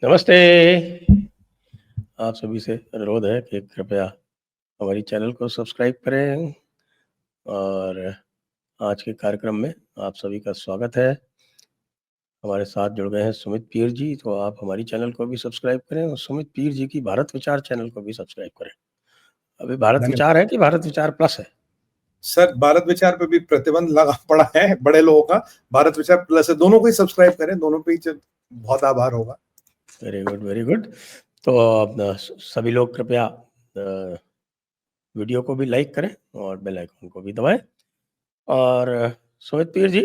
नमस्ते। आप सभी से अनुरोध है कि कृपया हमारी चैनल को सब्सक्राइब करें और आज के कार्यक्रम में आप सभी का स्वागत है। हमारे साथ जुड़ गए हैं सुमित पीर जी, तो आप हमारी चैनल को भी सब्सक्राइब करें और सुमित पीर जी की भारत विचार चैनल को भी सब्सक्राइब करें। अभी भारत धन्यवाद विचार है कि भारत विचार प्लस है? सर। भारत विचार पे भी प्रतिबंध लगा पड़ा है बड़े लोगों का। भारत विचार प्लस है, दोनों को ही सब्सक्राइब करें, दोनों पे ही बहुत आभार होगा। Very good, very good. तो सभी लोग कृपया वीडियो को भी लाइक करें और बेल आइकन को भी दबाएं। और सुमित पीर जी,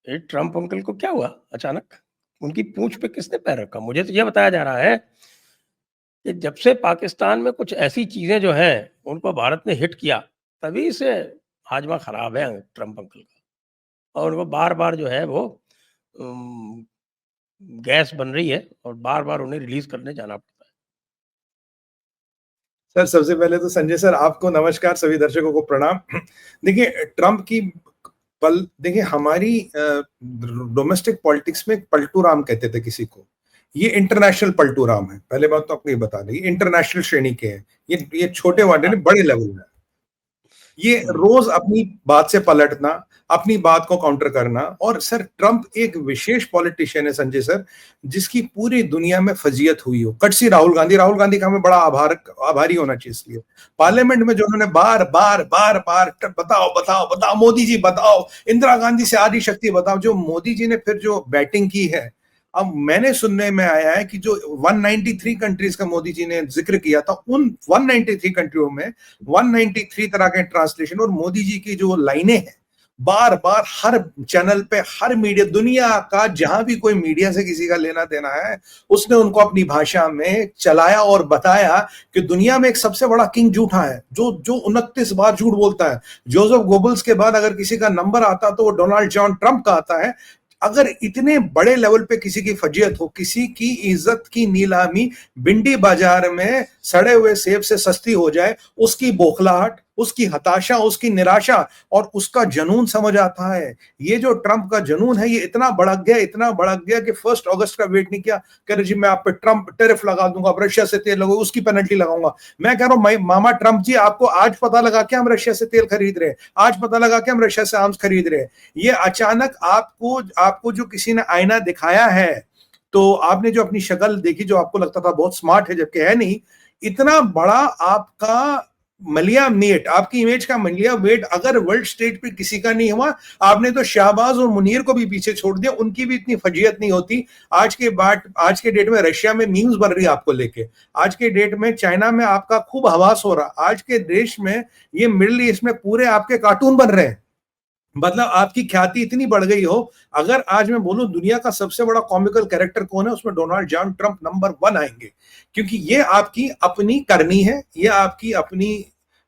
ये ट्रम्प अंकल को क्या हुआ अचानक? उनकी पूंछ पे किसने पैर रखा? मुझे तो ये बताया जा रहा है कि जब से पाकिस्तान में कुछ ऐसी चीजें जो हैं उनको भारत ने हिट किया, तभी से हाजमा खराब है ट्रम्प अंकल का। और उनको बार बार जो है वो गैस बन रही है और बार बार उन्हें रिलीज करने जाना पड़ता है। सर, सबसे पहले तो संजय सर आपको नमस्कार, सभी दर्शकों को प्रणाम। देखिए, ट्रम्प की देखिए, हमारी डोमेस्टिक पॉलिटिक्स में पलटू राम कहते थे किसी को। ये इंटरनेशनल पलटू राम है। पहले बात तो आपको ये बता दें, इंटरनेशनल श्रेणी के हैं। ये छोटे वाले नहीं, बड़े लेवल में। ये रोज अपनी बात से पलटना, अपनी बात को काउंटर करना। और सर, ट्रंप एक विशेष पॉलिटिशियन है संजय सर, जिसकी पूरी दुनिया में फजीयत हुई हो। कटसी राहुल गांधी का हमें बड़ा आभारी होना चाहिए। इसलिए पार्लियामेंट में जो उन्होंने बार बार बार बार बताओ बताओ बताओ मोदी जी बताओ, इंदिरा गांधी से आदि शक्ति बताओ, जो मोदी जी ने फिर जो बैटिंग की है। अब मैंने सुनने में आया है कि जो 193 कंट्रीज का मोदी जी ने जिक्र किया था, उन 193 कंट्रियों में 193 तरह के ट्रांसलेशन और मोदी जी की जो लाइनें हैं, बार बार हर चैनल पे, हर मीडिया, दुनिया का जहां भी कोई मीडिया से किसी का लेना देना है, उसने उनको अपनी भाषा में चलाया और बताया कि दुनिया में एक सबसे बड़ा किंग झूठा है, जो 29 बार झूठ बोलता है। जोसेफ गोबल्स के बाद अगर किसी का नंबर आता तो वो डोनाल्ड जॉन ट्रंप का आता है। अगर इतने बड़े लेवल पे किसी की फजीयत हो, किसी की इज्जत की नीलामी भिंडी बाजार में सड़े हुए सेब से सस्ती हो जाए, उसकी बौखलाहट, उसकी हताशा, उसकी निराशा और उसका जुनून समझ आता है। ये जो ट्रंप का जुनून है, ये इतना भड़क गया कि 1 अगस्त का वेट नहीं किया। कह रहे जी मैं आप पे ट्रंप टैरिफ लगा दूंगा, रशिया से तेल लगूंगा, उसकी पेनल्टी लगाऊंगा। मैं कह रहा हूं मामा ट्रंप जी, आपको आज पता लगा कि हम रशिया से तेल खरीद रहे हैं, आज पता लगा कि हम रशिया से आर्म्स खरीद रहे हैं। ये अचानक आपको जो किसी ने आईना दिखाया है, तो आपने जो अपनी शक्ल देखी, जो आपको लगता था बहुत स्मार्ट है जबकि है नहीं, इतना बड़ा आपका मलिया वेट, आपकी इमेज का मलिया वेट अगर वर्ल्ड स्टेज पे किसी का नहीं हुआ, आपने तो शाहबाज और मुनीर को भी पीछे छोड़ दिया। उनकी भी इतनी फजीयत नहीं होती। आज के डेट में रशिया में मीम्स बन रही है आपको लेके, आज के डेट में चाइना में आपका खूब हवास हो रहा, आज के देश में ये मिडिल ईस्ट में पूरे आपके कार्टून बन रहे हैं। मतलब आपकी ख्याति इतनी बढ़ गई हो। अगर आज मैं बोलूं दुनिया का सबसे बड़ा कॉमिकल कैरेक्टर कौन है, उसमें डोनाल्ड जॉन ट्रंप नंबर 1 आएंगे। क्योंकि ये आपकी अपनी करनी है, ये आपकी अपनी,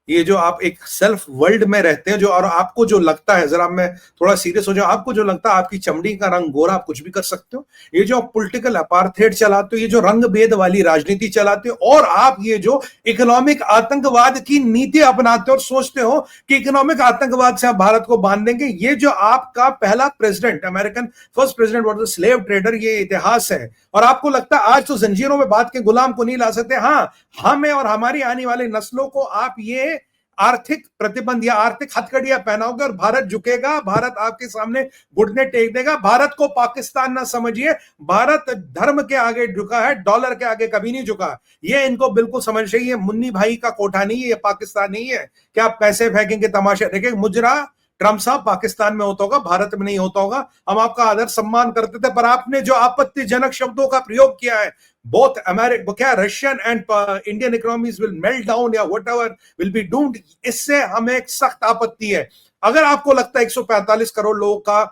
ये जो आप एक सेल्फ वर्ल्ड में रहते हैं, जो और आपको जो लगता है, जरा मैं थोड़ा सीरियस हो जाऊं, आपको जो लगता है आपकी चमड़ी का रंग गोरा, आप कुछ भी कर सकते हो। ये जो पॉलिटिकल अपार्थेड चलाते हो, ये जो रंग भेद वाली राजनीति चलाते हो, और आप ये जो इकोनॉमिक आतंकवाद की नीति अपनाते हो और सोचते हो कि इकोनॉमिक आतंकवाद से आप भारत को बांध देंगे। ये जो आपका पहला president, American first president was the slave trader, ये इतिहास है। और आपको लगता है आज तो जंजीरों में बांध के गुलाम को नहीं ला सकते। हाँ, हमें और हमारी आने वाली नस्लों को आप ये आर्थिक प्रतिबंध या आर्थिक हथकड़ियां पहनाओगे और भारत झुकेगा, भारत आपके सामने घुटने टेक देगा। भारत को पाकिस्तान ना समझिए, भारत धर्म के आगे झुका है, डॉलर के आगे कभी नहीं झुका। ये इनको बिल्कुल समझ रही है। मुन्नी भाई का कोठा नहीं है, ये पाकिस्तान नहीं है कि आप पैसे फेंकेंगे, तमाशा देखेंगे। मुजरा ट्रंप साहब पाकिस्तान में होता होगा, भारत में नहीं होता होगा। हम आपका आदर सम्मान करते थे, पर आपने जो आपत्तिजनक शब्दों का प्रयोग किया है, both American, क्या Russian and Indian economies will melt down या व्हाटएवर विल बी डूम्ड, इससे हमें एक सख्त आपत्ति है। अगर आपको लगता है 145 करोड़ लोगों का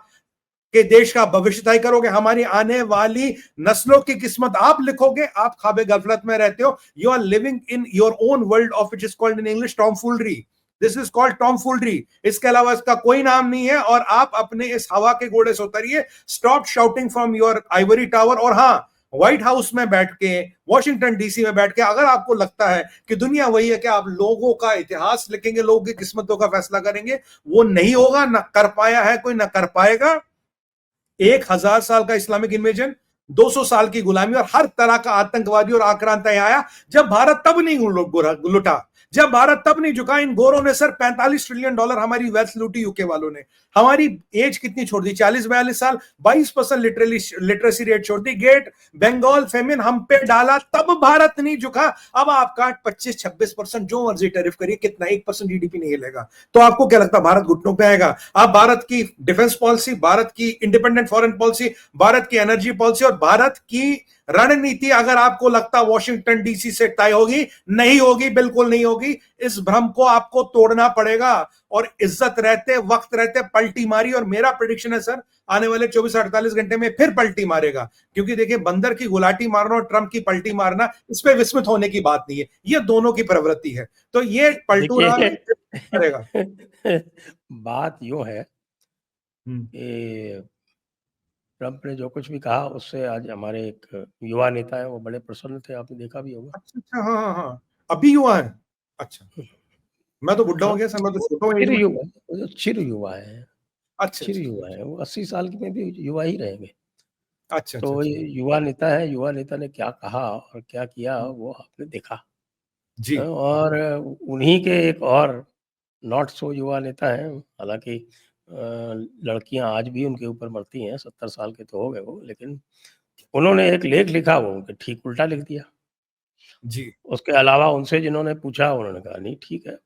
के देश का भविष्य तय करोगे, हमारी आने वाली नस्लों की किस्मत आप लिखोगे, आप ख्वाबे गफलत में रहते हो। You are living in your own world of which is called in English tomfoolery. This is called tomfoolery. इसके अलावा इसका कोई नाम नहीं है। और आप अपने इस हवा के घोड़े से उतरिए। Stop shouting from your ivory tower. और हाँ, व्हाइट हाउस में बैठ के, वॉशिंगटन डीसी में बैठ के अगर आपको लगता है कि दुनिया वही है कि आप लोगों का इतिहास लिखेंगे, लोगों की किस्मतों का फैसला करेंगे, वो नहीं होगा। ना कर पाया है कोई, ना कर पाएगा। 1000 साल का इस्लामिक इन्वेजन, 200 साल की गुलामी और हर तरह का आतंकवादी और आक्रांता यहां आया। जब भारत तब नहीं लुटा, जब भारत तब नहीं झुका। इन गोरों ने सर $45 ट्रिलियन हमारी वेल्थ लूटी, यूके वालों ने। हमारी एज कितनी छोड़ दी, 40-42 साल, 22% लिटरेसी रेट छोड़ दी। गेट बंगाल फेमिन हम पे डाला, तब भारत नहीं झुका। अब आपका 25-26% जो मर्जी टैरिफ करिए, कितना 1% जीडीपी नहीं हिलेगा। तो आपको क्या लगता है भारत घुटनों पे आएगा? आप भारत की डिफेंस पॉलिसी, भारत की इंडिपेंडेंट फॉरेन पॉलिसी, भारत की एनर्जी पॉलिसी और भारत की रणनीति अगर आपको लगता वॉशिंगटन डीसी से तय होगी, नहीं होगी, बिल्कुल नहीं होगी। इस भ्रम को आपको तोड़ना पड़ेगा और इज्जत रहते, वक्त रहते पलटी मारी। और मेरा प्रेडिक्शन है सर, आने वाले 24-48 घंटे में फिर पलटी मारेगा। क्योंकि देखिए, बंदर की गुलाटी मारना और ट्रंप की पलटी मारना, इस पे विस्मित होने की बात नहीं है, ये दोनों की प्रवृत्ति है। तो ये पलटू राम करेगा। बात यूं है कि ट्रंप ने जो कुछ भी कहा उससे आज हमारे एक युवा नेता है, वो बड़े प्रसन्न थे, आपने देखा भी होगा। अच्छा, हाँ हाँ हाँ, अभी युवा है। अच्छा, मैं तो बुढ़ा हो गया सर, मैं तो छोटा हूँ एज में। वो जो चिर युवा है, अच्छा चिर अच्छा युवा है, वो 80 साल में भी युवा ही रहेंगे। अच्छा अच्छा तो अच्छा। ये युवा नेता है, युवा नेता ने क्या कहा और क्या किया वो आपने देखा। जी और उन्हीं के एक और नॉट सो युवा नेता हैं, हालाँकि लड़कियाँ आज भी उनके ऊपर मरती हैं, 70 साल के तो हो गए वो, लेकिन उन्होंने एक लेख लिखा, वो उनके ठीक उल्टा लिख दिया। जी उसके अलावा उनसे जिन्होंने पूछा, उन्होंने कहा नहीं ठीक है,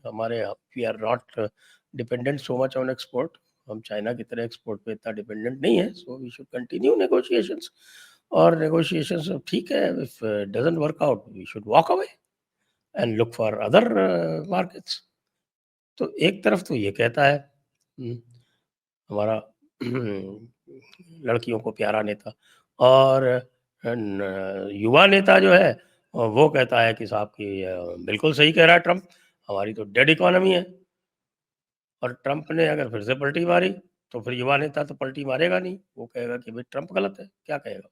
हमारे we are not dependent so much on export, हम चाइना की तरह एक्सपोर्ट पे इतना डिपेंडेंट नहीं है, so we should continue negotiations. और नेगोशिएशंस ठीक है, if doesn't work out we should walk away and look for other markets. तो एक तरफ तो ये कहता है हमारा लड़कियों को प्यारा नेता, और युवा नेता जो है वो कहता है कि साहब कि बिल्कुल सही कह रहा है ट्रम्प, हमारी तो डेड इकोनॉमी है। और ट्रम्प ने अगर फिर से पलटी मारी तो फिर युवा नेता तो पलटी मारेगा नहीं, वो कहेगा कि भाई ट्रम्प गलत है, क्या कहेगा।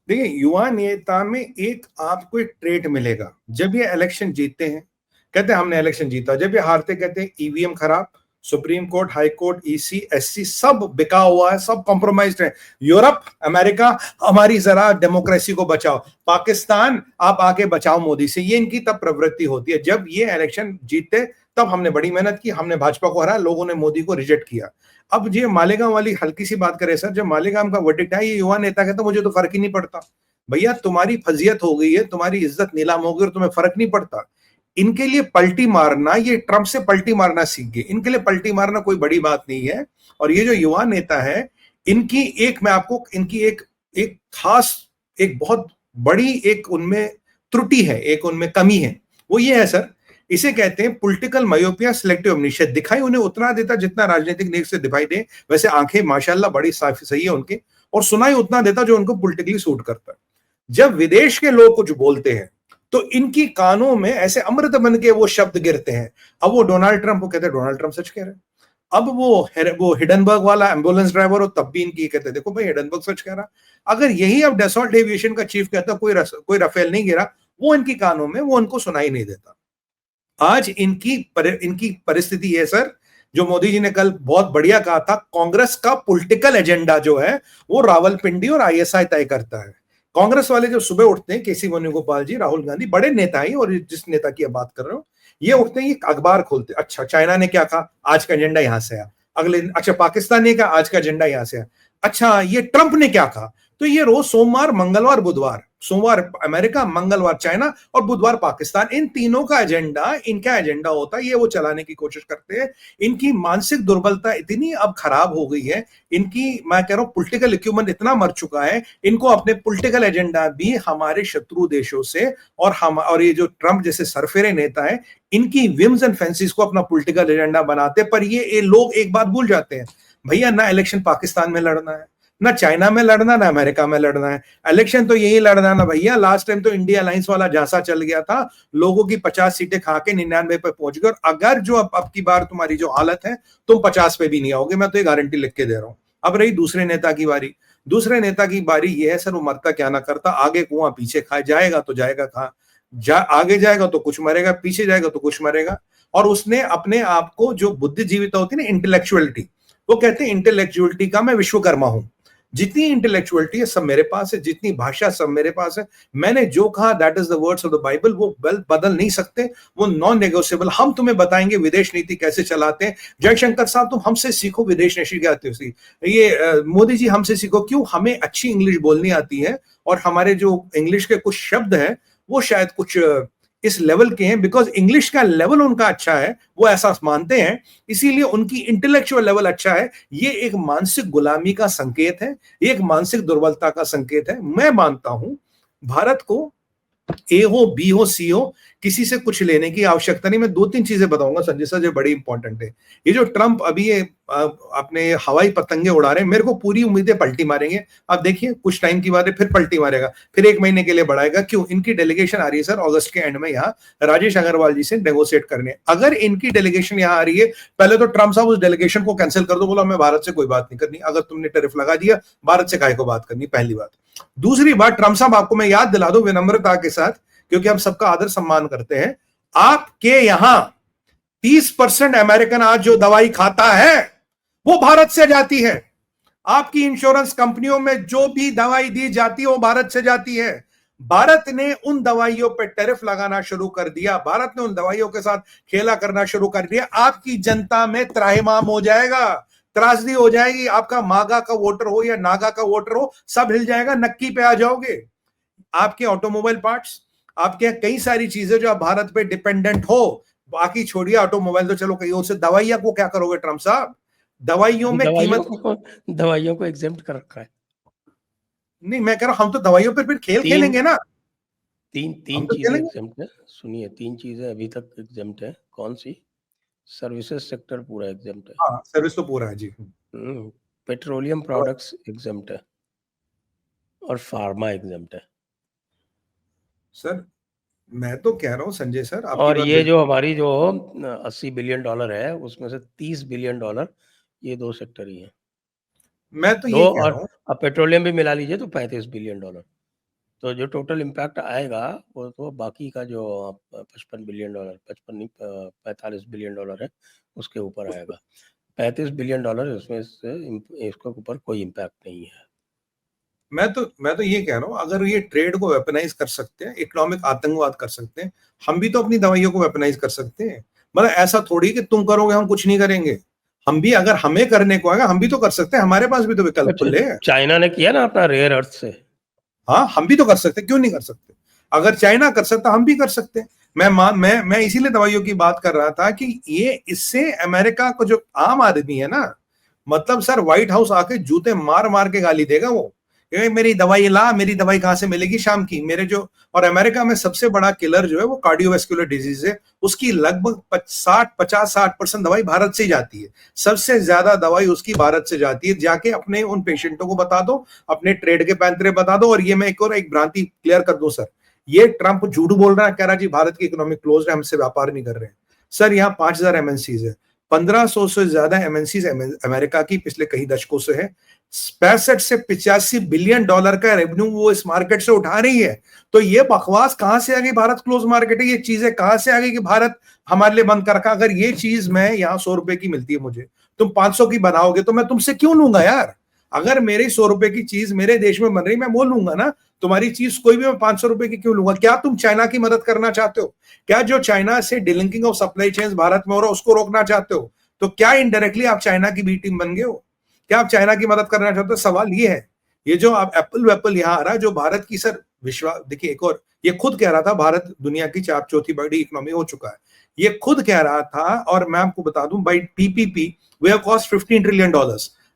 देखिए, युवा नेता में एक आपको एक ट्रेट मिलेगा। जब ये इलेक्शन जीतते हैं, कहते हैं हमने इलेक्शन जीता, जब ये हारते कहते हैं ईवीएम खराब, supreme court, high court, EC, SC सब बिका हुआ है, सब कॉम्प्रोमाइज्ड है। यूरोप, अमेरिका, हमारी जरा डेमोक्रेसी को बचाओ। पाकिस्तान, आप आके बचाओ मोदी से। ये इनकी तब प्रवृत्ति होती है। जब ये इलेक्शन जीतते तब हमने बड़ी मेहनत की, हमने भाजपा को हराया, लोगों ने मोदी को रिजेक्ट किया। अब ये मालेगांव वाली हल्की सी बात करें सर, जब मालेगांव का वर्डिक्ट है, ये युवा नेता कहता मुझे तो फर्क ही नहीं पड़ता। भैया, तुम्हारी फजीयत हो गई है, तुम्हारी इज्जत नीलाम हो गई और तुम्हें फर्क नहीं पड़ता। इनके लिए पलटी मारना, ये ट्रंप से पलटी मारना सीख गए। इनके लिए पलटी मारना कोई बड़ी बात नहीं है। और ये जो युवा नेता है, इनकी एक, मैं आपको इनकी एक एक खास, एक बहुत बड़ी एक उनमें त्रुटि है, एक उनमें कमी है। वो ये है सर, इसे कहते हैं पॉलिटिकल मायोपिया, सिलेक्टिव अमनीशिया। दिखाई उन्हें उतना देता जितना राजनीतिक नेक से दिखाई दे। वैसे आंखें माशाल्लाह बड़ी साफ सही है उनके, और सुनाई उतना देता जो उनको पॉलिटिकली सूट करता है। जब विदेश के लोग कुछ बोलते हैं तो इनकी कानों में ऐसे अमृत बन के वो शब्द गिरते हैं। अब वो डोनाल्ड ट्रंप को कहते हैं डोनाल्ड ट्रंप सच कह रहे हैं। अब वो हिडनबर्ग वाला एम्बुलेंस ड्राइवर हो, तब भी इनकी कहते हैं देखो भाई हिडनबर्ग सच कह रहा। अगर यही अब डसॉल्ट एविएशन का चीफ कहता कोई राफेल नहीं गिरा, वो इनकी कानों में, वो उनको सुनाई नहीं देता। आज इनकी परिस्थिति है सर, जो मोदी जी ने कल बहुत बढ़िया कहा था, कांग्रेस का पॉलिटिकल एजेंडा जो है वो रावलपिंडी और आईएसआई तय करता है। कांग्रेस वाले जो सुबह उठते हैं, केसी वेणुगोपाल जी, राहुल गांधी, बड़े नेता ही, और जिस नेता की बात कर रहे हो, ये उठते हैं, ये अखबार खोलते, अच्छा चाइना ने क्या कहा, आज का एजेंडा यहां से आया। अगले दिन, अच्छा पाकिस्तान ने कहा, आज का एजेंडा यहां से आया। अच्छा ये ट्रंप ने क्या कहा। तो ये रोज सोमवार, मंगलवार, बुधवार, सोमवार अमेरिका, मंगलवार चाइना और बुधवार पाकिस्तान, इन तीनों का एजेंडा इनका एजेंडा होता है। ये वो चलाने की कोशिश करते हैं। इनकी मानसिक दुर्बलता इतनी अब खराब हो गई है, इनकी, मैं कह रहा हूं पॉलिटिकल इक्विपमेंट इतना मर चुका है, इनको अपने पॉलिटिकल एजेंडा भी हमारे शत्रु देशों से और ये जो ट्रंप जैसे सरफेरे नेता है, इनकी विम्स एंड फैंसीज को अपना पॉलिटिकल एजेंडा बनाते। पर ये लोग एक बात भूल जाते हैं, भैया ना इलेक्शन पाकिस्तान में लड़ना है, ना चाइना में लड़ना, ना अमेरिका में लड़ना है। इलेक्शन तो यही लड़ना ना भैया। लास्ट टाइम तो इंडिया अलायंस वाला झांसा चल गया था, लोगों की 50 सीटें खा के 99 पे पहुंच गए। और अगर जो अब की बार तुम्हारी जो हालत है, तुम 50 पे भी नहीं आओगे, मैं तो ये गारंटी लिख के दे रहा हूं। अब रही दूसरे नेता की बारी। दूसरे नेता की बारी ये है सर, वो मरता क्या ना करता, आगे कुआं पीछे खाए, जाएगा तो जाएगा कहां, आगे जाएगा तो कुछ मरेगा, पीछे जाएगा तो कुछ मरेगा। और उसने अपने आप को, जो बुद्धिजीविता होती है ना, इंटेलेक्चुअलिटी, वो कहते हैं इंटेलेक्चुअलिटी का मैं विश्वकर्मा हूं। जितनी इंटेलेक्चुअलिटी है सब मेरे पास है, जितनी भाषा सब मेरे पास है। मैंने जो कहा that is the words of the Bible, वो बदल नहीं सकते, वो नॉन नेगोशिएबल। हम तुम्हें बताएंगे विदेश नीति कैसे चलाते हैं। जयशंकर साहब तुम हमसे सीखो विदेश नीति क्या आती है। ये मोदी जी हमसे सीखो, क्यों? हमें अच्छी इंग्लिश बोलनी आती है और हमारे जो इंग्लिश के कुछ शब्द हैं वो शायद कुछ इस लेवल के हैं, बिकॉज इंग्लिश का लेवल उनका अच्छा है, वो ऐसा मानते हैं, इसीलिए उनकी इंटेलेक्चुअल लेवल अच्छा है। ये एक मानसिक गुलामी का संकेत है, ये एक मानसिक दुर्बलता का संकेत है। मैं मानता हूं भारत को ए हो बी हो सी हो किसी से कुछ लेने की आवश्यकता नहीं। मैं दो तीन चीजें बताऊंगा संजय सर जो बड़ी इंपॉर्टेंट है। ये जो ट्रंप अभी ये अपने हवाई पतंगे उड़ा रहे हैं, मेरे को पूरी उम्मीद है पलटी मारेंगे। आप देखिए कुछ टाइम की बात है, फिर पलटी मारेगा, फिर 1 महीने के लिए बढ़ाएगा। क्यों? इनकी डेलीगेशन आ रही है सर अगस्त के एंड में यहाँ राजेश अग्रवाल जी से नेगोशिएट करने। अगर इनकी डेलीगेशन यहाँ आ रही है, पहले तो ट्रंप साहब उस डेलीगेशन को कैंसिल कर दो, बोला मैं भारत से कोई बात नहीं करनी। अगर तुमने टैरिफ लगा दिया, भारत से काहे को बात करनी, पहली बात। दूसरी बात, ट्रंप साहब आपको मैं याद दिला दूं विनम्रता के साथ, क्योंकि हम सबका आदर सम्मान करते हैं, आपके यहां 30% अमेरिकन आज जो दवाई खाता है वो भारत से जाती है। आपकी इंश्योरेंस कंपनियों में जो भी दवाई दी जाती है वो भारत से जाती है। भारत ने उन दवाइयों पर टैरिफ लगाना शुरू कर दिया, भारत ने उन दवाइयों के साथ खेला करना शुरू कर दिया। आपकी जनता में त्राहिमाम हो जाएगा, त्रासदी हो जाएगी। आपका मागा का वोटर हो या नागा का वोटर हो, सब हिल जाएगा, नक्की पे आ जाओगे। आपके ऑटोमोबाइल पार्ट्स, आपके कई सारी चीजें जो आप भारत पे डिपेंडेंट हो, बाकी छोड़िए ऑटोमोबाइल तो चलो कहीं से, दवाइयां को क्या करोगे ट्रंप साहब? दवाइयों में कीमत दवाइयों को एग्जेम्प्ट कर रखा है। नहीं, मैं कह रहा हूं हम तो दवाइयों पर फिर खेलेंगे ना। तीन हम तो चीजें खेलेंगे। एग्जेम्प्ट है। सुनिए, 3 चीजें अभी तक एग्जेम्प्ट है। कौन सी? सर्विसेज सेक्टर पूरा एग्जेम्प्ट है। हाँ, सर्विस तो पूरा है जी। पेट्रोलियम प्रोडक्ट्स एग्जेम्प्ट है और फार्मा एग्जेम्प्ट है। सर मैं तो कह रहा हूं संजय सर, आपकी और बात ये जो हमारी जो $80 बिलियन है, उसमें से $30 बिलियन ये 2 सेक्टर ही हैं। मैं तो 2 ये कह और रहा हूं। अब पेट्रोलियम भी मिला लीजिए तो $35 बिलियन। तो जो टोटल इम्पैक्ट आएगा वो तो बाकी का जो $55 बिलियन, 55 नहीं 45 बिलियन है, उसके ऊपर आएगा। $35 बिलियन इसमें से इसके ऊपर कोई इम्पैक्ट नहीं है। मैं तो ये कह रहा हूं, अगर ये ट्रेड को वेपनाइज कर सकते हैं, इकोनॉमिक आतंकवाद कर सकते हैं, हम भी तो अपनी दवाइयों को वेपनाइज कर सकते हैं। मतलब ऐसा थोड़ी कि तुम करोगे हम कुछ नहीं करेंगे। हम भी, अगर हमें करने को आएगा हम भी तो कर सकते हैं, हमारे पास भी तो विकल्प खुले हैं। चाइना ने किया ना अपना रेयर अर्थ से। हाँ, हम भी तो कर सकते हैं, क्यों नहीं कर सकते? अगर चाइना कर सकता हम भी कर सकते हैं। मैं इसीलिए दवाइयों की बात कर रहा था कि ये इससे अमेरिका को जो आम आदमी है ना, मतलब सर व्हाइट हाउस आके जूते मार मार के गाली देगा वो, ये मेरी दवाई ला, मेरी दवाई कहां से मिलेगी शाम की, मेरे जो। और अमेरिका में सबसे बड़ा किलर जो है वो कार्डियोवैस्कुलर डिजीज है, उसकी लगभग 60 दवाई भारत से जाती है। सबसे ज्यादा दवाई उसकी भारत से जाती है। जाके अपने उन पेशेंटों को बता दो, अपने ट्रेड के पैंतरे बता दो। और ये मैं एक भ्रांति क्लियर कर दूं सर, ये ट्रंप झूठ बोल रहा है, कह रहा जी भारत की इकोनॉमी क्लोज है, हमसे व्यापार नहीं कर रहे हैं। सर यहाँ 5000 एमएनसीज है, 1500 से ज्यादा एमएनसीज अमेरिका की पिछले कई दशकों से है। 65 से 85 बिलियन डॉलर का रेवेन्यू वो इस मार्केट से उठा रही है। तो ये बकवास कहां से आ गई, भारत क्लोज मार्केट है, ये चीजें कहां से आ गई कि भारत हमारे लिए बंद कर रखा? अगर ये चीज मैं यहाँ 100 रुपए की मिलती है मुझे, तुम 500 की बनाओगे तो मैं तुमसे क्यों लूंगा यार? अगर मेरी 100 रुपए की चीज मेरे देश में बन रही, मैं बोलूंगा ना तुम्हारी चीज कोई भी मैं 500 रुपए की क्यों लूंगा? क्या तुम चाइना की मदद करना चाहते हो? क्या जो चाइना से delinking of supply chain Bharat में हो रहा है उसको रोकना चाहते हो? तो क्या इनडायरेक्टली आप चाइना की बी टीम बन गए हो? क्या आप चाइना की मदद करना चाहते हो? सवाल ये है। ये जो आप एप्पल यहाँ आ रहा है, जो भारत की सर विश्वास, देखिए एक और, ये खुद कह रहा था भारत दुनिया की चौथी बड़ी इकोनॉमी हो चुका है, ये खुद कह रहा था। और मैं आपको बता दूं, by PPP we have crossed $15 trillion,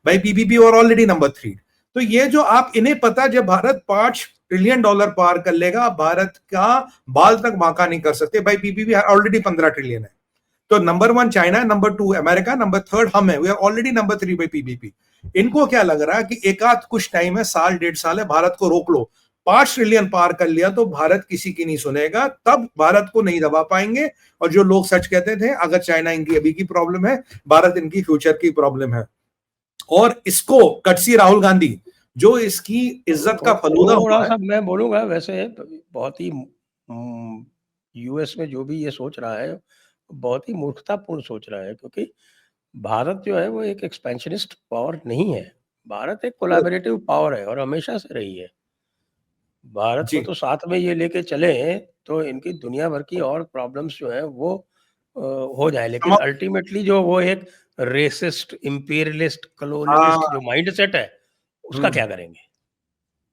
by PPP और ऑलरेडी नंबर 3। तो ये जो आप, इन्हें पता, जब भारत $5 ट्रिलियन पार कर लेगा, भारत का बाल तक बांका नहीं कर सकते। बाई पीपीपी ऑलरेडी 15 ट्रिलियन है। तो number 1 China, number 2 America, number 3 हम है, we are already number 3 by PPP. इनको क्या लग रहा है कि एक आध कुछ टाइम है, साल 1.5 साल है, भारत को रोक लो, 5 ट्रिलियन पार कर लिया तो भारत किसी की नहीं सुनेगा, तब भारत को नहीं दबा पाएंगे। और जो लोग सच कहते थे, अगर चाइना इनकी अभी की प्रॉब्लम है, भारत इनकी फ्यूचर की प्रॉब्लम है। और इसको कटसी राहुल गांधी जो इसकी इज्जत का फलूदा हुआ है। थोड़ा-सा मैं बोलूँगा, वैसे बहुत ही यूएस में जो भी ये सोच रहा है, बहुत ही मूर्खतापूर्ण सोच रहा है, क्योंकि भारत जो है वो एक एक्सपेंशनिस्ट पावर नहीं है। भारत एक कोलैबोरेटिव पावर है और हमेशा से रही है। भारत को जी तो साथ में ये लेके चलें, तो इनकी दुनिया भर की और प्रॉब्लम्स जो हैं वो हो जाए। लेकिन समाप्त। अल्टीमेटली जो वो एक रेसिस्ट, इम्पीरियलिस्ट, हाँ। कॉलोनियलिस्ट जो माइंडसेट है, उसका क्या करेंगे?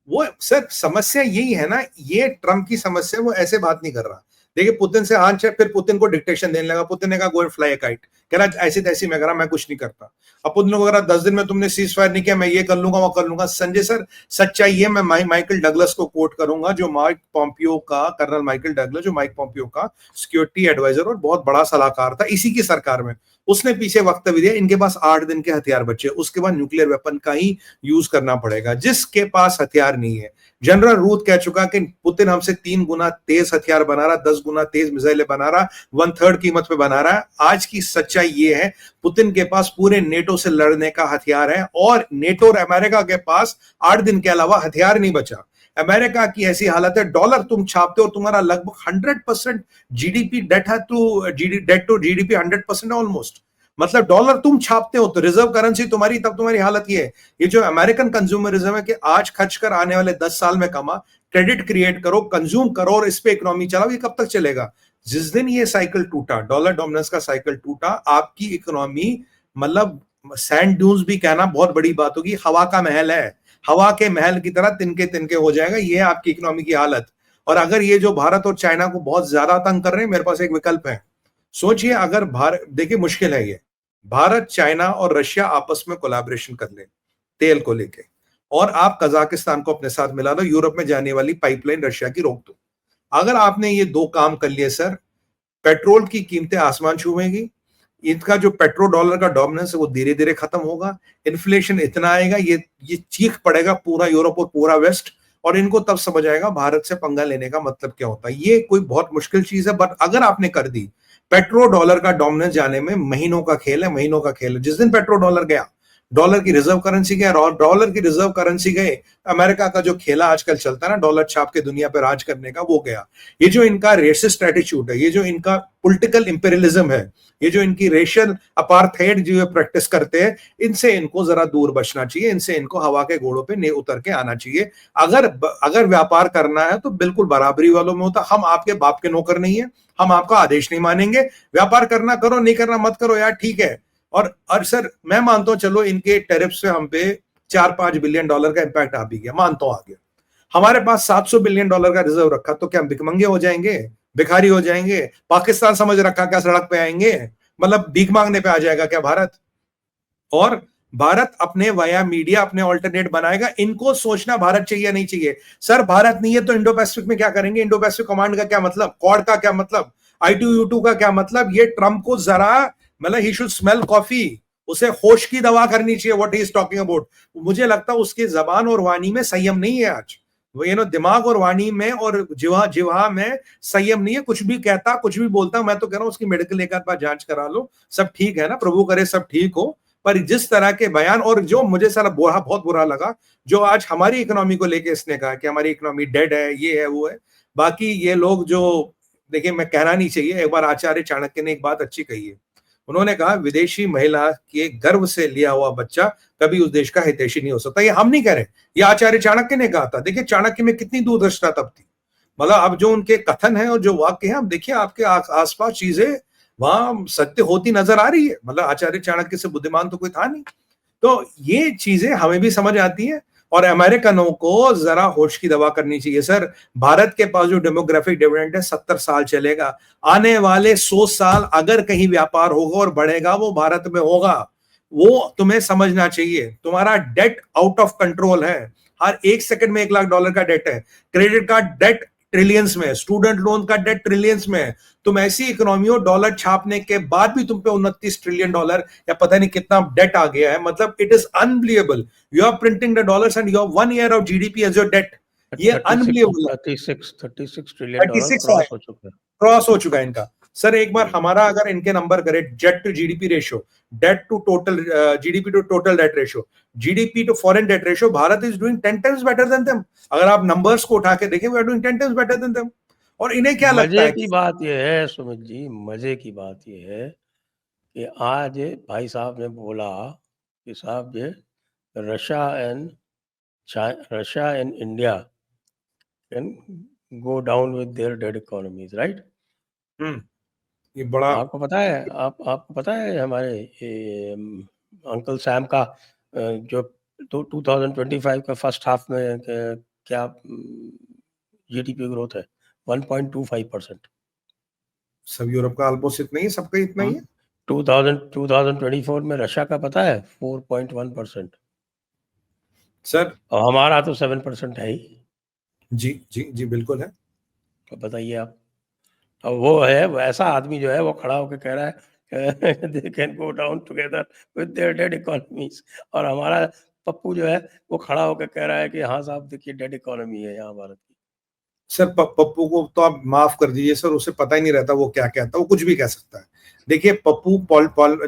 वो सर समस्या यही है ना, ये ट्रम्प की समस्या, वो ऐसे बात नहीं कर रहा। देखिए पुतिन से हाथ फिर पुतिन को डिक्टेशन देने लगा। पुतिन ने कहा go and fly a kite, कह रहा ऐसी तैसी मैं कर रहा, मैं कुछ नहीं करता। अब पुतिन को कह रहा 10 दिन में तुमने सीज फायर नहीं किया, मैं ये कर लूंगा वो कर लूंगा। संजय सर सच्चाई है, मैं माइकल डगलस को कोट करूंगा, जो माइक पॉम्पियो का, कर्नल माइकल डगलस जो माइक पॉम्पियो का सिक्योरिटी एडवाइजर और बहुत बड़ा सलाहकार था इसी की सरकार में, उसने पीछे वक्तव्य दिया इनके पास 8 दिन के हथियार बचे, उसके बाद न्यूक्लियर वेपन का ही यूज करना पड़ेगा। जिसके पास हथियार नहीं है, जनरल रूथ कह चुका कि पुतिन हमसे 3 गुना तेज हथियार बना रहा, 10 गुना तेज मिसाइलें बना रहा, 1/3 कीमत पे बना रहा है। आज की सच्चाई ये है, पुतिन के पास पूरे नेटो से लड़ने का हथियार है और नेटो और अमेरिका के पास 8 दिन के अलावा हथियार नहीं बचा। अमेरिका की ऐसी हालत है, डॉलर तुम छापते हो, तुम्हारा लगभग 100% जीडीपी डेट है, डेट टू जीडीपी 100% ऑलमोस्ट। मतलब डॉलर तुम छापते हो तो रिजर्व करेंसी तुम्हारी, तब तुम्हारी हालत ये है। ये जो अमेरिकन कंज्यूमरिज्म है कि आज खर्च कर आने वाले 10 साल में कमा, क्रेडिट क्रिएट करो, कंज्यूम करो और इस पे इकोनॉमी चलाओ, ये कब तक चलेगा? जिस दिन ये साइकिल टूटा, डॉलर डोमिनेंस का साइकिल टूटा, आपकी इकोनॉमी, मतलब सैंड ड्यून्स भी कहना बहुत बड़ी बात होगी, हवा का महल है, हवा के महल की तरह तिनके तिनके हो जाएगा, ये है आपकी इकोनॉमी की हालत। और अगर ये जो भारत और चाइना को बहुत ज्यादा तंग कर रहे हैं, मेरे पास एक विकल्प है। सोचिए अगर भारत, देखिए मुश्किल है ये, भारत चाइना और रशिया आपस में कोलैबोरेशन कर ले तेल को लेके, और आप कजाकिस्तान को अपने साथ मिला लो, यूरोप में जाने वाली पाइपलाइन रशिया की रोक दो। अगर आपने ये 2 काम कर लिए सर, पेट्रोल की कीमतें आसमान छूएंगी, इनका जो पेट्रो डॉलर का डोमिनेंस है वो धीरे धीरे खत्म होगा, इन्फ्लेशन इतना आएगा, ये चीख पड़ेगा पूरा यूरोप और पूरा वेस्ट, और इनको तब समझ आएगा भारत से पंगा लेने का मतलब क्या होता है। ये कोई बहुत मुश्किल चीज है, बट अगर आपने कर दी, पेट्रो डॉलर का डोमिनेंस जाने में महीनों का खेल है, महीनों का खेल है। जिस दिन पेट्रो डॉलर गया, डॉलर की रिजर्व करेंसी गया, डॉलर की रिजर्व करेंसी गए, अमेरिका का जो खेला आजकल चलता है ना डॉलर छाप के दुनिया पर राज करने का, वो गया। ये जो इनका रेसिस्ट एटीट्यूड है, ये जो इनका पॉलिटिकल इंपेरियलिज्म है, ये जो इनकी रेशियल अपार्थाइड जो प्रैक्टिस करते हैं, इनसे इनको जरा दूर बचना चाहिए, इनसे इनको हवा के घोड़ों पे नहीं उतर के आना चाहिए। अगर व्यापार करना है तो बिल्कुल बराबरी वालों में होता। हम आपके बाप के नौकर नहीं है, हम आपका आदेश नहीं मानेंगे, व्यापार करना करो, नहीं करना मत करो यार, ठीक है। और सर मैं मानता हूं, चलो इनके टैरिफ से हम पे 4-5 बिलियन डॉलर का इंपैक्ट आ भी गया, मानता हूं आ गया। हमारे पास 700 बिलियन डॉलर का रिजर्व रखा, तो क्या हम भिखमंगे हो जाएंगे, भिखारी हो जाएंगे? पाकिस्तान समझ रखा क्या सड़क पे आएंगे, मतलब भीख मांगने पे आ जाएगा क्या भारत? और भारत अपने वाया मीडिया अपने ऑल्टरनेट बनाएगा, इनको सोचना भारत चाहिए या नहीं चाहिए। सर भारत नहीं है तो इंडो पैसिफिक में क्या करेंगे? इंडो पैसिफिक कमांड का क्या मतलब, क्वाड का क्या मतलब, I2U2 का क्या मतलब? ये ट्रंप को जरा, मतलब ही शुड स्मेल कॉफी, उसे होश की दवा करनी चाहिए what he is talking about. मुझे लगता है उसकी जबान और वाणी में संयम नहीं है आज, वो दिमाग और वाणी में और जिवा जिवा में संयम नहीं है, कुछ भी कहता, कुछ भी बोलता। मैं तो कह रहा हूं उसकी मेडिकल एक आध बार जांच करा लो, सब ठीक है ना, प्रभु करे सब ठीक हो। पर जिस तरह के बयान, और जो मुझे सारा बहुत बुरा लगा, जो आज हमारी इकोनॉमी को लेके इसने कहा कि हमारी इकोनॉमी डेड है, ये है वो है। बाकी ये लोग जो, देखिए मैं कहना नहीं चाहिए, एक बार आचार्य चाणक्य ने एक बात अच्छी कही है। उन्होंने कहा विदेशी महिला के गर्भ से लिया हुआ बच्चा कभी उस देश का हितैषी नहीं हो सकता। ये हम नहीं कह रहे, ये आचार्य चाणक्य ने कहा था। देखिए चाणक्य में कितनी दूरदर्शिता तब थी, मतलब अब जो उनके कथन है और जो वाक्य है, अब देखिए आपके आसपास चीजें वहां सत्य होती नजर आ रही है। मतलब आचार्य चाणक्य से बुद्धिमान तो कोई था नहीं। तो ये चीजें हमें भी समझ आती है, और अमेरिकनों को जरा होश की दवा करनी चाहिए। सर भारत के पास जो डेमोग्राफिक डिविडेंड है 70 साल चलेगा, आने वाले 100 साल अगर कहीं व्यापार होगा और बढ़ेगा वो भारत में होगा। वो तुम्हें समझना चाहिए। तुम्हारा डेट आउट ऑफ कंट्रोल है, हर 1 सेकंड में $1 लाख का डेट है, क्रेडिट कार्ड डेट ट्रिलियंस में, स्टूडेंट लोन का डेट ट्रिलियंस में। तुम ऐसी इकोनॉमी हो, डॉलर छापने के बाद भी तुम पे $29 ट्रिलियन या पता नहीं कितना डेट आ गया है। मतलब it is unbelievable. You are printing the dollars and your 1 year of GDP as your debt. ये 36 अनबिलीवेबल है। 36 ट्रिलियन डॉलर 36 क्रॉस हो चुका है। क्रॉस हो चुका है इनका। सर एक बार हम्म। हमारा अगर इनके नंबर करे, debt to GDP ratio, debt to total GDP to total debt ratio, GDP to foreign debt ratio, Bharat is doing 10 times better than them. अगर आप नंबर्स को उठा के देखें, we are doing 10 times better than them. और इन्हें क्या लगता मजे है की कि बात यह है सुमित जी, मजे की बात यह है कि आज भाई साहब ने बोला कि साहब ये Russia and Russia and India can go down with their dead economies, right? ये बड़ा आपको पता है, आपको पता है हमारे अंकल सैम का जो 2025 का फर्स्ट हाफ में क्या जीडीपी ग्रोथ है 1.25%। सब यूरोप का ऑलमोस्ट इतना ही, सबका इतना ही है। 2024 में रशिया का पता है 4.1%। सर और हमारा तो 7% है ही। जी जी जी बिल्कुल है। तो बताइए आप, और वो है ऐसा आदमी जो है वो खड़ा होकर कह रहा है they can go down together with their dead economies, और हमारा पप्पू जो है वो खड़ा होकर कह रहा है कि हाँ साहब देखिए डेड इकोनॉमी है यहाँ भारत की। सर पप्पू को तो आप माफ कर दीजिए सर, उसे पता ही नहीं रहता वो क्या कहता है, वो कुछ भी कह सकता है। देखिए पप्पू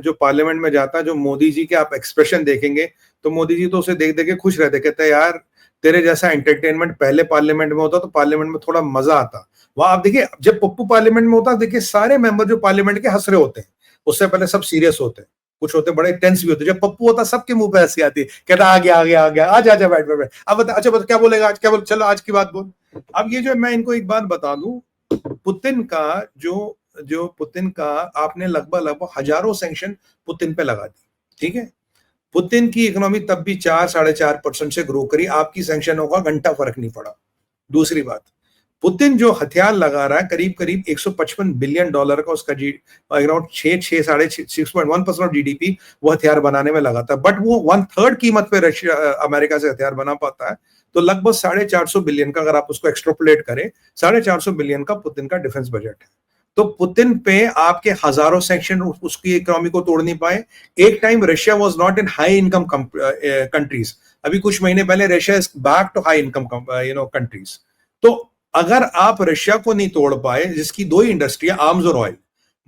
जो पार्लियामेंट में जाता है, जो मोदी जी के आप एक्सप्रेशन देखेंगे तो मोदी जी तो उसे देख देख के खुश रहते, कहते हैं यार तेरे जैसा एंटरटेनमेंट पहले पार्लियामेंट में होता तो पार्लियामेंट में थोड़ा मजा आता। वहां आप देखिए जब पप्पू पार्लियामेंट में होता, देखिए सारे मेंबर जो पार्लियामेंट के हंस रहे होते हैं, उससे पहले सब सीरियस होते हैं, कुछ होते बड़े टेंस भी होते। जब पप्पू होता सबके मुंह पे हंसी आती है, कहता आ गया आ गया आ गया, आज आजा बैठ बैठ। अब बता, अच्छा बता क्या बोलेगा आज, क्या बोल, चलो आज की बात बोल। अब ये जो मैं इनको एक बात बता दूं, पुतिन का जो पुतिन का आपने लगभग हजारों सैंक्शन पुतिन पे लगा दी, ठीक है। पुतिन की इकोनॉमी तब भी 4-4.5% से ग्रो करी, आपकी सैंक्शनों का घंटा फर्क नहीं पड़ा। दूसरी बात, पुतिन जो हथियार लगा रहा है करीब करीब $155 बिलियन का, उसका जी अराउंड 6.1% ऑफ जीडीपी वो हथियार बनाने में लगाता है, बट वो 1/3 कीमत पे रशिया अमेरिका से हथियार बना पाता है। तो लगभग 450 बिलियन का, अगर आप उसको एक्सट्रोपोलेट करें, 450 बिलियन का पुतिन का डिफेंस बजट है। तो पुतिन पे आपके हजारों सैंक्शन उसकी इकोनॉमी को तोड़ नहीं पाए। एक time Russia was not in high income countries, अभी कुछ महीने पहले Russia is back to high income countries. तो अगर आप रशिया को नहीं तोड़ पाए, जिसकी दो ही इंडस्ट्री है, आर्म्स और ऑयल,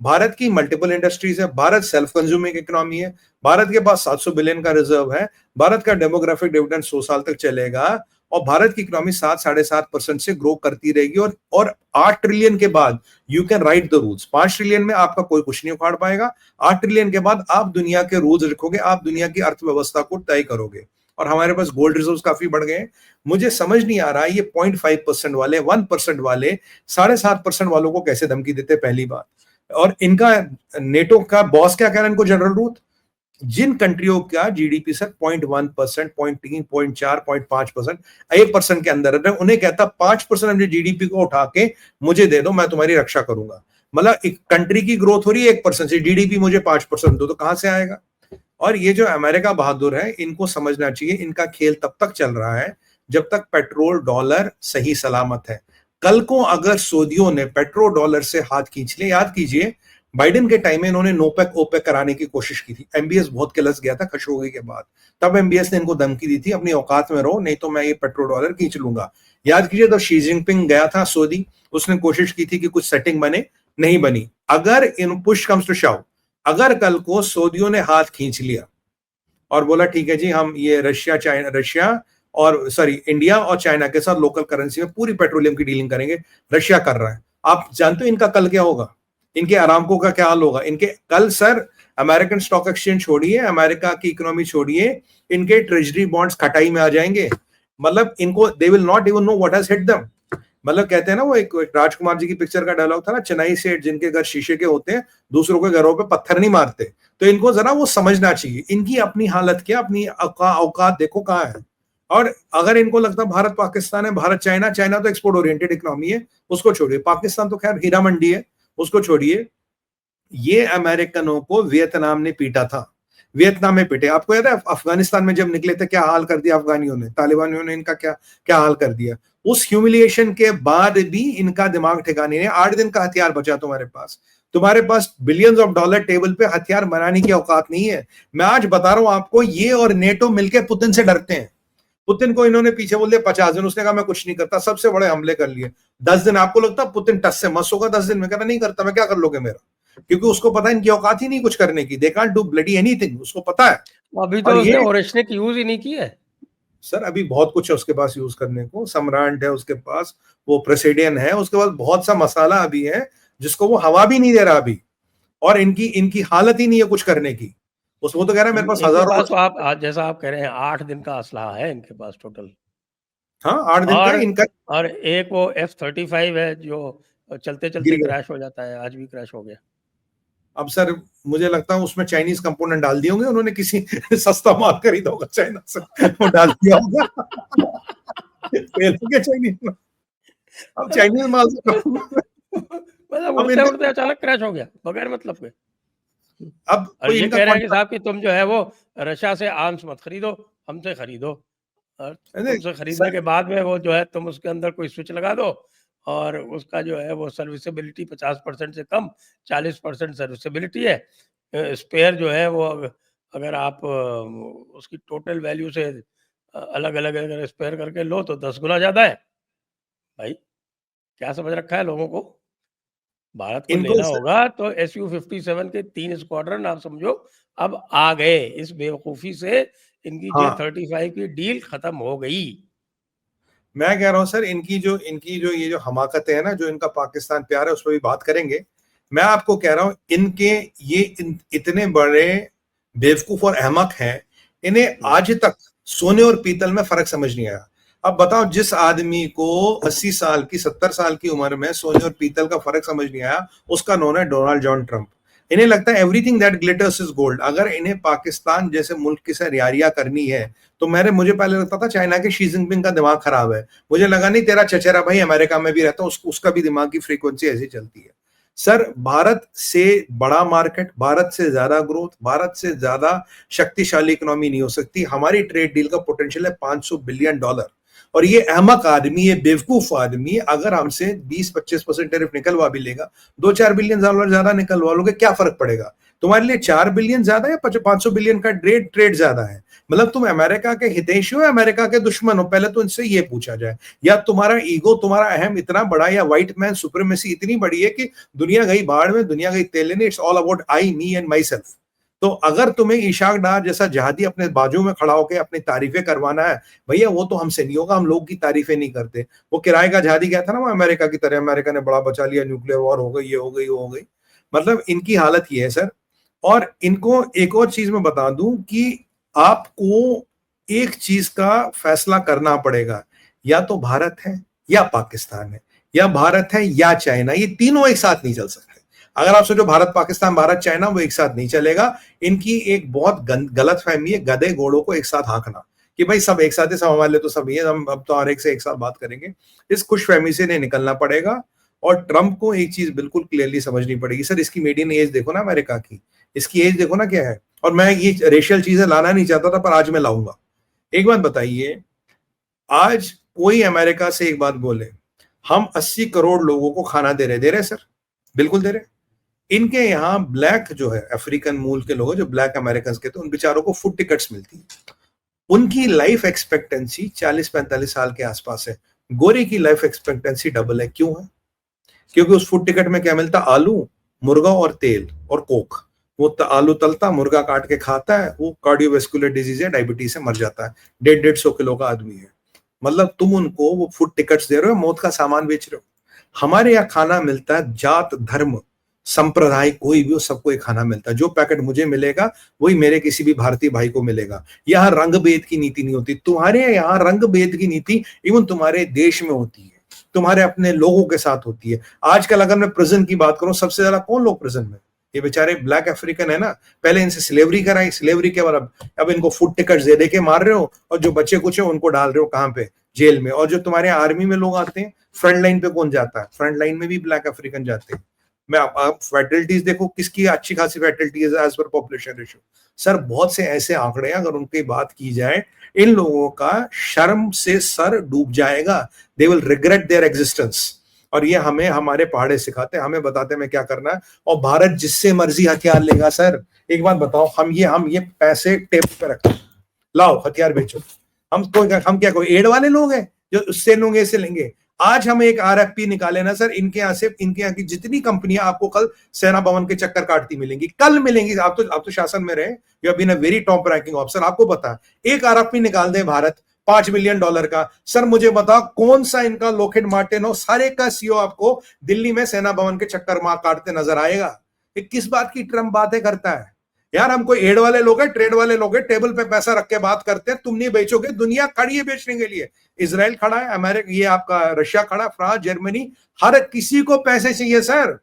भारत की मल्टीपल इंडस्ट्रीज है, भारत सेल्फ कंज्यूमिंग इकोनॉमी है, भारत के पास 700 बिलियन का रिजर्व है, भारत का डेमोग्राफिक डिविडेंड 100 साल तक चलेगा, और भारत की इकोनॉमी 7-7.5% से ग्रो करती रहेगी, और 8 ट्रिलियन के बाद you can write the rules. 5 trillion में आपका कोई कुछ नहीं उखाड़ पाएगा, 8 ट्रिलियन के बाद आप दुनिया के रूल्स रखोगे, आप दुनिया की अर्थव्यवस्था को तय करोगे। और हमारे पास गोल्ड रिजर्व्स काफी बढ़ गए। मुझे समझ नहीं आ रहा ये 0.5% वाले, 1% वाले, 7.5% वालों को कैसे धमकी देते, पहली बात। और इनका नेटो का बॉस क्या कह रहा है इनको, जनरल रूथ, जिन कंट्रियों का जीडीपी सर 0.1%, 0.3, 0.4, 0.5%, 1% के अंदर है, उन्हें कहता 5% अपने जीडीपी को उठा के मुझे दे दो, मैं तुम्हारी रक्षा करूंगा। मतलब एक कंट्री की ग्रोथ हो रही है 1% से, जीडीपी मुझे 5% दो, तो कहां से आएगा। और ये जो अमेरिका बहादुर है, इनको समझना चाहिए इनका खेल तब तक चल रहा है जब तक पेट्रोल डॉलर सही सलामत है। कल को अगर सऊदियों ने पेट्रोल डॉलर से हाथ खींच ले, याद कीजिए बाइडेन के टाइम में इन्होंने नोपेक ओपेक कराने की कोशिश की थी, एमबीएस बहुत किलस गया था खशोगी के बाद, तब एमबीएस ने इनको धमकी दी थी अपनी औकात में रहो, नहीं तो मैं ये पेट्रोल डॉलर खींच लूंगा। याद कीजिए तो शी जिनपिंग गया था सऊदी, उसने कोशिश की थी कि कुछ सेटिंग बने, नहीं बनी। अगर इन पुश कम्स टू शव, अगर कल को सऊदियों ने हाथ खींच लिया और बोला ठीक है जी हम ये रशिया और इंडिया और चाइना के साथ लोकल करेंसी में पूरी पेट्रोलियम की डीलिंग करेंगे, रशिया कर रहा है, आप जानते हो इनका कल क्या होगा, इनके अरामको का क्या हाल होगा। इनके कल सर अमेरिकन स्टॉक एक्सचेंज छोड़िए, अमेरिका की इकोनॉमी छोड़िए, इनके ट्रेजरी बॉन्ड्स खटाई में आ जाएंगे। मतलब इनको they will not even know what has hit them. मतलब कहते हैं ना, वो एक राजकुमार जी की पिक्चर का डायलॉग था ना, चेन्नई सेठ जिनके घर शीशे के होते हैं, दूसरों के घरों पे पत्थर नहीं मारते। तो इनको जरा वो समझना चाहिए, इनकी अपनी हालत क्या, अपनी औकात देखो कहाँ है। और अगर इनको लगता भारत पाकिस्तान है, भारत चाइना, चाइना तो एक्सपोर्ट ओरिएंटेड इकोनॉमी है, उसको छोड़िए, पाकिस्तान तो खैर हीरा मंडी है, उसको छोड़िए। ये अमेरिकनों को वियतनाम ने पीटा था, वियतनाम में पीटे। आपको याद है अफगानिस्तान में जब निकले थे क्या हाल कर दिया अफगानियों ने, तालिबानियों ने इनका क्या क्या हाल कर दिया। उस ह्यूमिलिएशन के बाद भी इनका दिमाग ठिकाने नहीं। 8 दिन का हथियार बचा तुम्हारे पास बिलियंस ऑफ डॉलर टेबल पे, हथियार बनाने की औकात नहीं है। मैं आज बता रहा हूं आपको, ये और नेटो मिलकर पुतिन से डरते हैं। पुतिन को इन्होंने पीछे बोल दिया 50 दिन, उसने कहा मैं कुछ नहीं करता, सबसे बड़े हमले कर लिए। 10 दिन आपको लगता पुतिन टस से मस होगा 10 दिन में, कहना नहीं करता, मैं क्या कर लोगे मेरा, क्योंकि उसको पता है इनकी औकात ही नहीं कुछ करने की, they can't do bloody anything, उसको पता है। अभी तो उसने ओरेशनिक यूज ही नहीं किया है सर, अभी बहुत कुछ है उसके पास यूज करने को, सम्रांट है उसके पास, वो प्रेसिडेंट है उसके पास, बहुत सा मसाला अभी है जिसको वो हवा भी नहीं दे रहा अभी, और इनकी हालत ही नहीं है कुछ करने की। वो तो कह रहा है मेरे पास इनके हजारों। पास तो आप जैसा आप कह रहे हैं 8 दिन का असलहा है इनके पास टोटल। हाँ 8 दिन का और इनका और एक वो F-35 है जो चलते गिर चलते गया। क्रैश हो जाता है, आज भी क्रैश हो गया। अब सर मुझे लगता है उसमें चाइनीज कंपोनेंट डाल दिए होंगे उन्होंने, किसी सस्ता माल खरीदा होगा चाइना से, वो डाल दिया होगा। फेल हो गया चाइनीज माल। अब चाइनीज माल से मतलब अब उड़ते इनका उड़ते अचानक क्रैश हो गया बगैर मतलब के। अब और कोई ये इनका कह रहे हैं कि कॉन्ट्रैक्ट साहब कि तुम जो है वो रशिया से आर्म्स मत खरीदो, हमसे खरीदो। और तुमसे खरीदने के सर। बाद में वो जो है तुम उसके अंदर कोई स्विच लगा दो और उसका जो है वो सर्विसेबिलिटी 50% से कम 40% सर्विसेबिलिटी है। स्पेयर जो है वो अगर आप उसकी टोटल वैल्यू से अलग-अलग अगर स्पेयर करके लो तो 10 गुना ज़्यादा है। भाई क्या समझ रखा है लोगों को? भारत को इनको लेना होगा तो SU-57 के 3 स्क्वाड्रन आप समझो अब आ गए। इस बेवकूफ़ी से इनकी हाँ J-35 की डील खत्म हो गई। मैं कह रहा हूँ सर, इनकी जो ये जो हमाकतें है ना, जो इनका पाकिस्तान प्यार है, उस पर भी बात करेंगे। मैं आपको कह रहा हूँ इनके इतने बड़े बेवकूफ और अहमक हैं, इन्हें आज तक सोने और पीतल में फर्क समझ नहीं आया। अब बताओ, जिस आदमी को 80 साल की 70 साल की उम्र में सोने और पीतल का फर्क समझ नहीं आया, उसका नाम है डोनाल्ड जॉन ट्रंप। इन्हें लगता है everything that glitters is gold. अगर इन्हें पाकिस्तान जैसे मुल्क की से रियारियां करनी है तो मुझे पहले लगता था चाइना के शी जिनपिंग का दिमाग खराब है। मुझे लगा नहीं, तेरा चचेरा भाई अमेरिका में भी रहता है, उसका भी दिमाग की फ्रीक्वेंसी ऐसी चलती है। सर भारत से बड़ा मार्केट, भारत से ज्यादा ग्रोथ, भारत से ज्यादा शक्तिशाली इकोनॉमी नहीं हो सकती। हमारी ट्रेड डील का पोटेंशियल है $500 बिलियन। और ये अहमक आदमी, ये बेवकूफ आदमी अगर हमसे 20-25% टैरिफ निकलवा भी लेगा, $2-4 बिलियन ज्यादा निकलवा लोगे, क्या फर्क पड़ेगा? तुम्हारे लिए 4 बिलियन ज्यादा या 500 बिलियन का ट्रेड ज्यादा है? मतलब तुम अमेरिका के हितैषी हो या अमेरिका के दुश्मन हो, पहले तो इनसे ये पूछा जाए। या तुम्हारा ईगो, तुम्हारा अहम इतना बड़ा, या व्हाइट मैन सुप्रीमेसी इतनी बड़ी है कि दुनिया गई बाढ़ में, दुनिया गई तेल लेने, it's all about I, me and my self. तो अगर तुम्हें इशाक डार जैसा जहादी अपने बाजू में खड़ा होकर अपनी तारीफें करवाना है, भैया वो तो हमसे नहीं होगा, हम लोग की तारीफें नहीं करते। वो किराए का जहादी क्या था ना, वो अमेरिका की तरह, अमेरिका ने बड़ा बचा लिया, न्यूक्लियर वॉर हो गई, ये हो गई, वो हो गई। मतलब इनकी हालत ये है सर। और इनको एक और चीज मैं बता दूं कि आपको एक चीज का फैसला करना पड़ेगा, या तो भारत है या पाकिस्तान है, या भारत है या चाइना। ये तीनों एक साथ नहीं चल सकते। अगर आप सोचो भारत पाकिस्तान, भारत चाइना, वो एक साथ नहीं चलेगा। इनकी एक बहुत गलत फहमी है गधे घोड़ों को एक साथ हाँकना, कि भाई सब एक साथ है, सब हमारे लिए तो सब ही है, हम अब तो हर एक से एक साथ बात करेंगे। इस खुशफहमी से इन्हें निकलना पड़ेगा। और ट्रंप को एक चीज बिल्कुल क्लियरली समझनी पड़ेगी सर, इसकी मीडियन एज देखो ना अमेरिका की, इसकी एज देखो ना क्या है। और मैं ये रेशियल चीजें लाना नहीं चाहता था, पर आज मैं लाऊंगा। एक बात बताइए, आज कोई अमेरिका से एक बात बोले, हम 80 करोड़ लोगों को खाना दे रहे सर, बिल्कुल दे रहे। इनके यहाँ ब्लैक जो है, अफ्रीकन मूल के लोग जो ब्लैक अमेरिकन के, तो उन बेचारों को फूड टिकट्स मिलती है। उनकी लाइफ एक्सपेक्टेंसी 40-45 साल के आसपास है। गोरे की लाइफ एक्सपेक्टेंसी डबल है। क्यों है? क्योंकि उस फूड टिकट में क्या मिलता? आलू, मुर्गा और तेल और कोक। वो आलू तलता, मुर्गा काट के खाता है, वो कार्डियोवेस्कुलर डिजीज है, डायबिटीज से मर जाता है। 150-150 किलो का आदमी है। मतलब तुम उनको वो फूड टिकट्स दे रहे हो, मौत का सामान बेच रहे हो। हमारे यहाँ खाना मिलता है, जात धर्म संप्रदाय कोई भी हो, सबको एक खाना मिलता है। जो पैकेट मुझे मिलेगा वही मेरे किसी भी भारतीय भाई को मिलेगा। यहाँ रंग भेद की नीति नहीं होती। तुम्हारे यहाँ रंग भेद की नीति इवन तुम्हारे देश में होती है, तुम्हारे अपने लोगों के साथ होती है। आजकल अगर मैं प्रिजन की बात करूं, सबसे ज्यादा कौन लोग प्रिजन में? ये बेचारे ब्लैक अफ्रीकन है ना। पहले इनसे स्लेवरी कराई, स्लेवरी के बाद अब इनको फूड टिकट दे के मार रहे हो, और जो बच्चे कुछ है उनको डाल रहे हो कहां पे? जेल में। और जो तुम्हारे आर्मी में लोग आते हैं, फ्रंट लाइन पे कौन जाता है? फ्रंट लाइन में भी ब्लैक अफ्रीकन जाते हैं। मैं आप फैटलिटीज देखो, किसकी अच्छी खासी फैटलिटी है as per population ratio. Sir बहुत से ऐसे आंकड़े हैं, अगर उनकी बात की जाए, इन लोगों का शर्म से सर डूब जाएगा। They will regret there existence. और ये हमें हमारे पहाड़े सिखाते हैं, हमें बताते हैं हमें क्या करना है। और भारत जिससे मर्जी हथियार लेगा सर। एक बात बताओ, हम ये पैसे टेप पे रखते हैं, लाओ हथियार बेचो। हम क्या कोई एड वाले लोग हैं जो उससे लोगे से लेंगे? आज हम एक आरएफपी निकाले ना सर, इनके यहाँ से, इनके यहाँ की जितनी कंपनियां आपको कल सेना भवन के चक्कर काटती मिलेंगी, कल मिलेंगी। आप तो शासन में रहे, you have been a very top ranking officer, आपको पता है। एक आरएफपी निकाल दे भारत $5 बिलियन का, सर मुझे बताओ कौन सा इनका लॉकहीड मार्टिन हो, सारे का सीईओ आपको दिल्ली में सेना भवन के चक्कर मार काटते नजर आएगा। ये किस बात की ट्रम्प बातें करता है? यार हम कोई एड वाले लोग हैं, ट्रेड वाले लोग हैं, टेबल पे पैसा रख के बात करते हैं, तुम नहीं बेचोगे, दुनिया खड़ी है बेचने के लिए। इजराइल खड़ा है, अमेरिका, ये आपका रशिया खड़ा, फ्रांस, जर्मनी, हर किसी को पैसे चाहिए सर।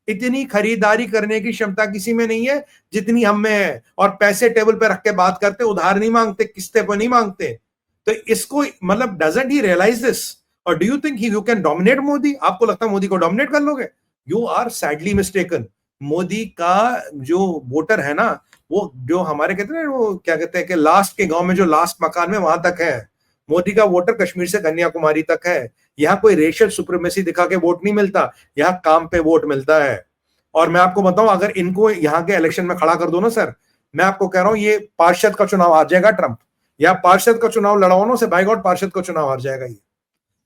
इतनी खरीदारी करने की क्षमता किसी में नहीं है जितनी हम में है, और पैसे टेबल पे रख के बात करते, उधार नहीं मांगते, किस्ते पर नहीं मांगते। तो इसको मतलब डजंट ही रियलाइज दिस? और do you think you can dominate Modi? आपको लगता है मोदी को डोमिनेट कर लोगे? You are sadly mistaken. Modi का जो वोटर है ना, वो जो हमारे कहते हैं, वो क्या कहते हैं कि लास्ट के गांव में जो लास्ट मकान में वहां तक है। मोदी का वोटर कश्मीर से कन्याकुमारी तक है। यहाँ कोई रेशियल सुप्रीमेसी दिखा के वोट नहीं मिलता, यहाँ काम पे वोट मिलता है। और मैं आपको बताऊं, अगर इनको यहाँ के इलेक्शन में खड़ा कर दो ना सर, मैं आपको कह रहा हूं ये पार्षद का चुनाव हार जाएगा ट्रंप। या पार्षद का चुनाव लड़ाओ ना से, बाय गॉड पार्षद का चुनाव हार जाएगा ये।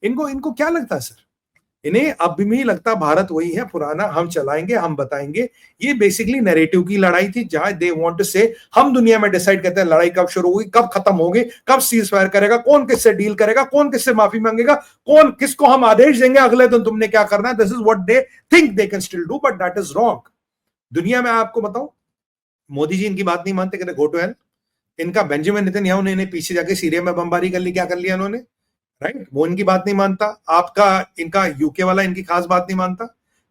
इनको इनको क्या लगता है सर? इन्हें अब भी लगता भारत वही है पुराना, हम चलाएंगे, हम बताएंगे। ये बेसिकली नैरेटिव की लड़ाई थी, जहां दे वांट टू से हम दुनिया में डिसाइड करते हैं लड़ाई कब शुरू हुई, कब खत्म होगी, कब सीज फायर करेगा, कौन किससे डील करेगा, कौन किससे माफी मांगेगा, कौन किसको हम आदेश देंगे अगले दिन तुमने क्या करना है। This is what they think they can still do, but that is wrong. दुनिया में आपको बताऊं, मोदी जी इनकी बात नहीं मानते, कहते गो टू हेल। इनका बेंजामिन नेतन्याहू ने पीछे जाके सीरिया में बमबारी कर ली, क्या कर लिया इन्होंने, राइट? वो इनकी बात नहीं मानता। आपका इनका यूके वाला इनकी खास बात नहीं मानता।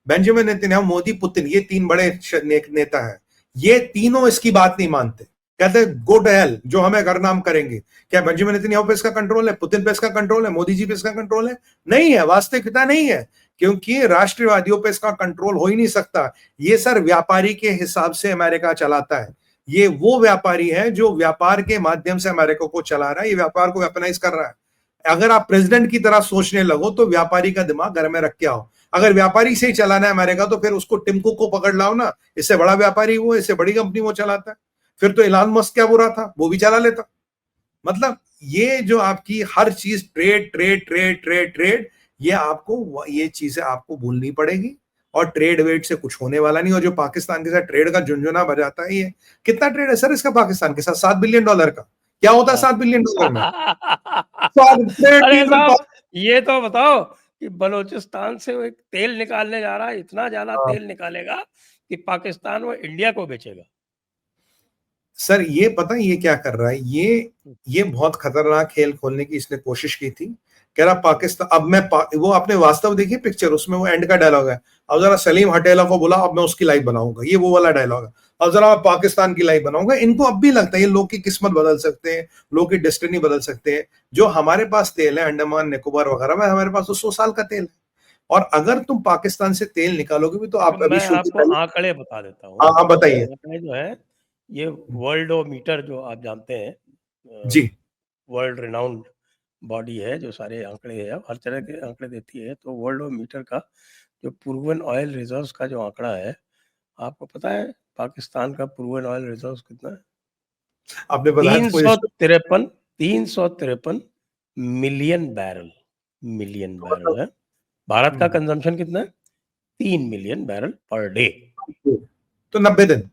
बेंजामिन नेतन्याहू, मोदी, पुतिन, ये तीन बड़े नेता हैं, ये तीनों इसकी बात नहीं मानते। कहते गो टू हेल, जो हमें करना हम करेंगे। क्या बेंजामिन नेतन्याहू पे इसका कंट्रोल है? पुतिन पे इसका कंट्रोल है? मोदी जी पे इसका कंट्रोल है? नहीं है, वास्तविकता नहीं है, क्योंकि राष्ट्रवादियों पे इसका कंट्रोल हो ही नहीं सकता। ये सर व्यापारी के हिसाब से अमेरिका चलाता है। ये वो व्यापारी है जो व्यापार के माध्यम से अमेरिका को चला रहा है, ये व्यापार को वेपनाइज कर रहा है। अगर आप प्रेसिडेंट की तरह सोचने लगो तो व्यापारी का दिमाग घर में रख के आओ। अगर व्यापारी से ही चलाना है अमेरिका, तो फिर उसको टिम कुक को पकड़ लाओ ना, इससे बड़ा व्यापारी वो, इससे बड़ी कंपनी वो चलाता है। फिर तो इलान मस्क क्या बुरा था, वो भी चला लेता। मतलब ये जो आपकी हर चीज trade trade trade trade trade, ये आपको, ये चीजें आपको भूलनी पड़ेगी। और ट्रेड वेट से कुछ होने वाला नहीं। और जो पाकिस्तान के साथ ट्रेड का झुंझुना बजाता है, ये कितना ट्रेड है सर इसका पाकिस्तान के साथ? $7 बिलियन का। क्या होता है $7 बिलियन में? अरे साहब, ये तो बताओ कि बलूचिस्तान से वो एक तेल निकालने जा रहा है, इतना ज्यादा तेल निकालेगा कि पाकिस्तान वो इंडिया को बेचेगा। सर ये पता है ये क्या कर रहा है, ये बहुत खतरनाक खेल खोलने की इसने कोशिश की थी। कह रहा पाकिस्तान, अब मैं वो आपने वास्तव देखी पिक्चर, उसमें वो एंड का डायलॉग है, अब जरा सलीम हटेला को बुला, अब मैं उसकी लाइव बनाऊंगा, ये वो वाला डायलॉग है, अब जरा मैं पाकिस्तान की लाइव बनाऊंगा। इनको अब भी लगता है ये लोग की किस्मत बदल सकते हैं, लोग की डेस्टिनी बदल सकते हैं। जो हमारे पास तेल है अंडमान निकोबार वगैरह में, हमारे पास तो 100 साल का तेल है। और अगर तुम पाकिस्तान से तेल निकालोगे भी तो आप अभी मैं आपको आंकड़े बता देता हूँ। हाँ बताइए। आंकड़े जो है, ये वर्ल्डोमीटर जो आप जानते हैं, जी वर्ल्ड रिनाउंड बॉडी है जो सारे आंकड़े है, हर तरह के आंकड़े देती है। तो वर्ल्डोमीटर का जो प्रूवन ऑयल रिजर्व्स का जो आंकड़ा है, आपको पता है पाकिस्तान का प्रूवन ऑयल रिजर्व्स कितना है? आपने बताया तो 353 मिलियन बैरल है। भारत का कंजम्पशन कितना है? 3 मिलियन बैरल पर डे। तो 90 दिन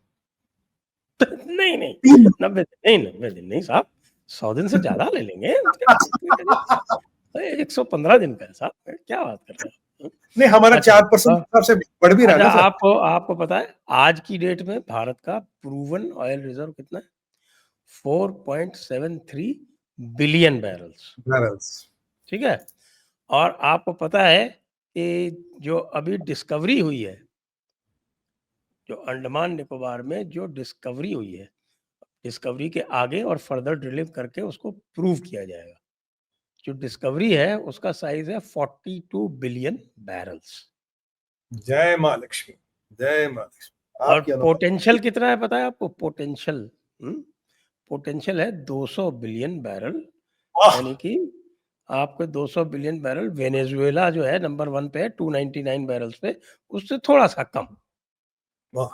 नहीं नहीं, 90 दिन नहीं साहब, 100 दिन से ज्यादा ले लेंगे। 115 दिन का है साहब, क्या बात कर रहे हैं? नहीं, हमारा अच्छा, 4% से बढ़ भी रहा है अच्छा, ना सर। आपको पता है आज की डेट में भारत का प्रूवन ऑयल रिजर्व कितना है? 4.73 बिलियन बैरल्स। ठीक है। और आपको पता है कि जो अभी डिस्कवरी हुई है, जो अंडमान निकोबार में जो डिस्कवरी हुई है, डिस्कवरी के आगे और फर्दर ड्रिलिंग करके उसको प्रूव किया जाएगा। जो डिस्कवरी है उसका साइज है 42 बिलियन बैरल्स। जय माँ लक्ष्मी, जय माँ लक्ष्मी। और आपकी पोटेंशियल कितना है पता है आपको? पोटेंशियल है 200 बिलियन बैरल। यानी कि आपके 200 बिलियन बैरल, वेनेजुएला जो है नंबर 1 पे है 299 बैरल्स पे, उससे थोड़ा सा कम। वाह,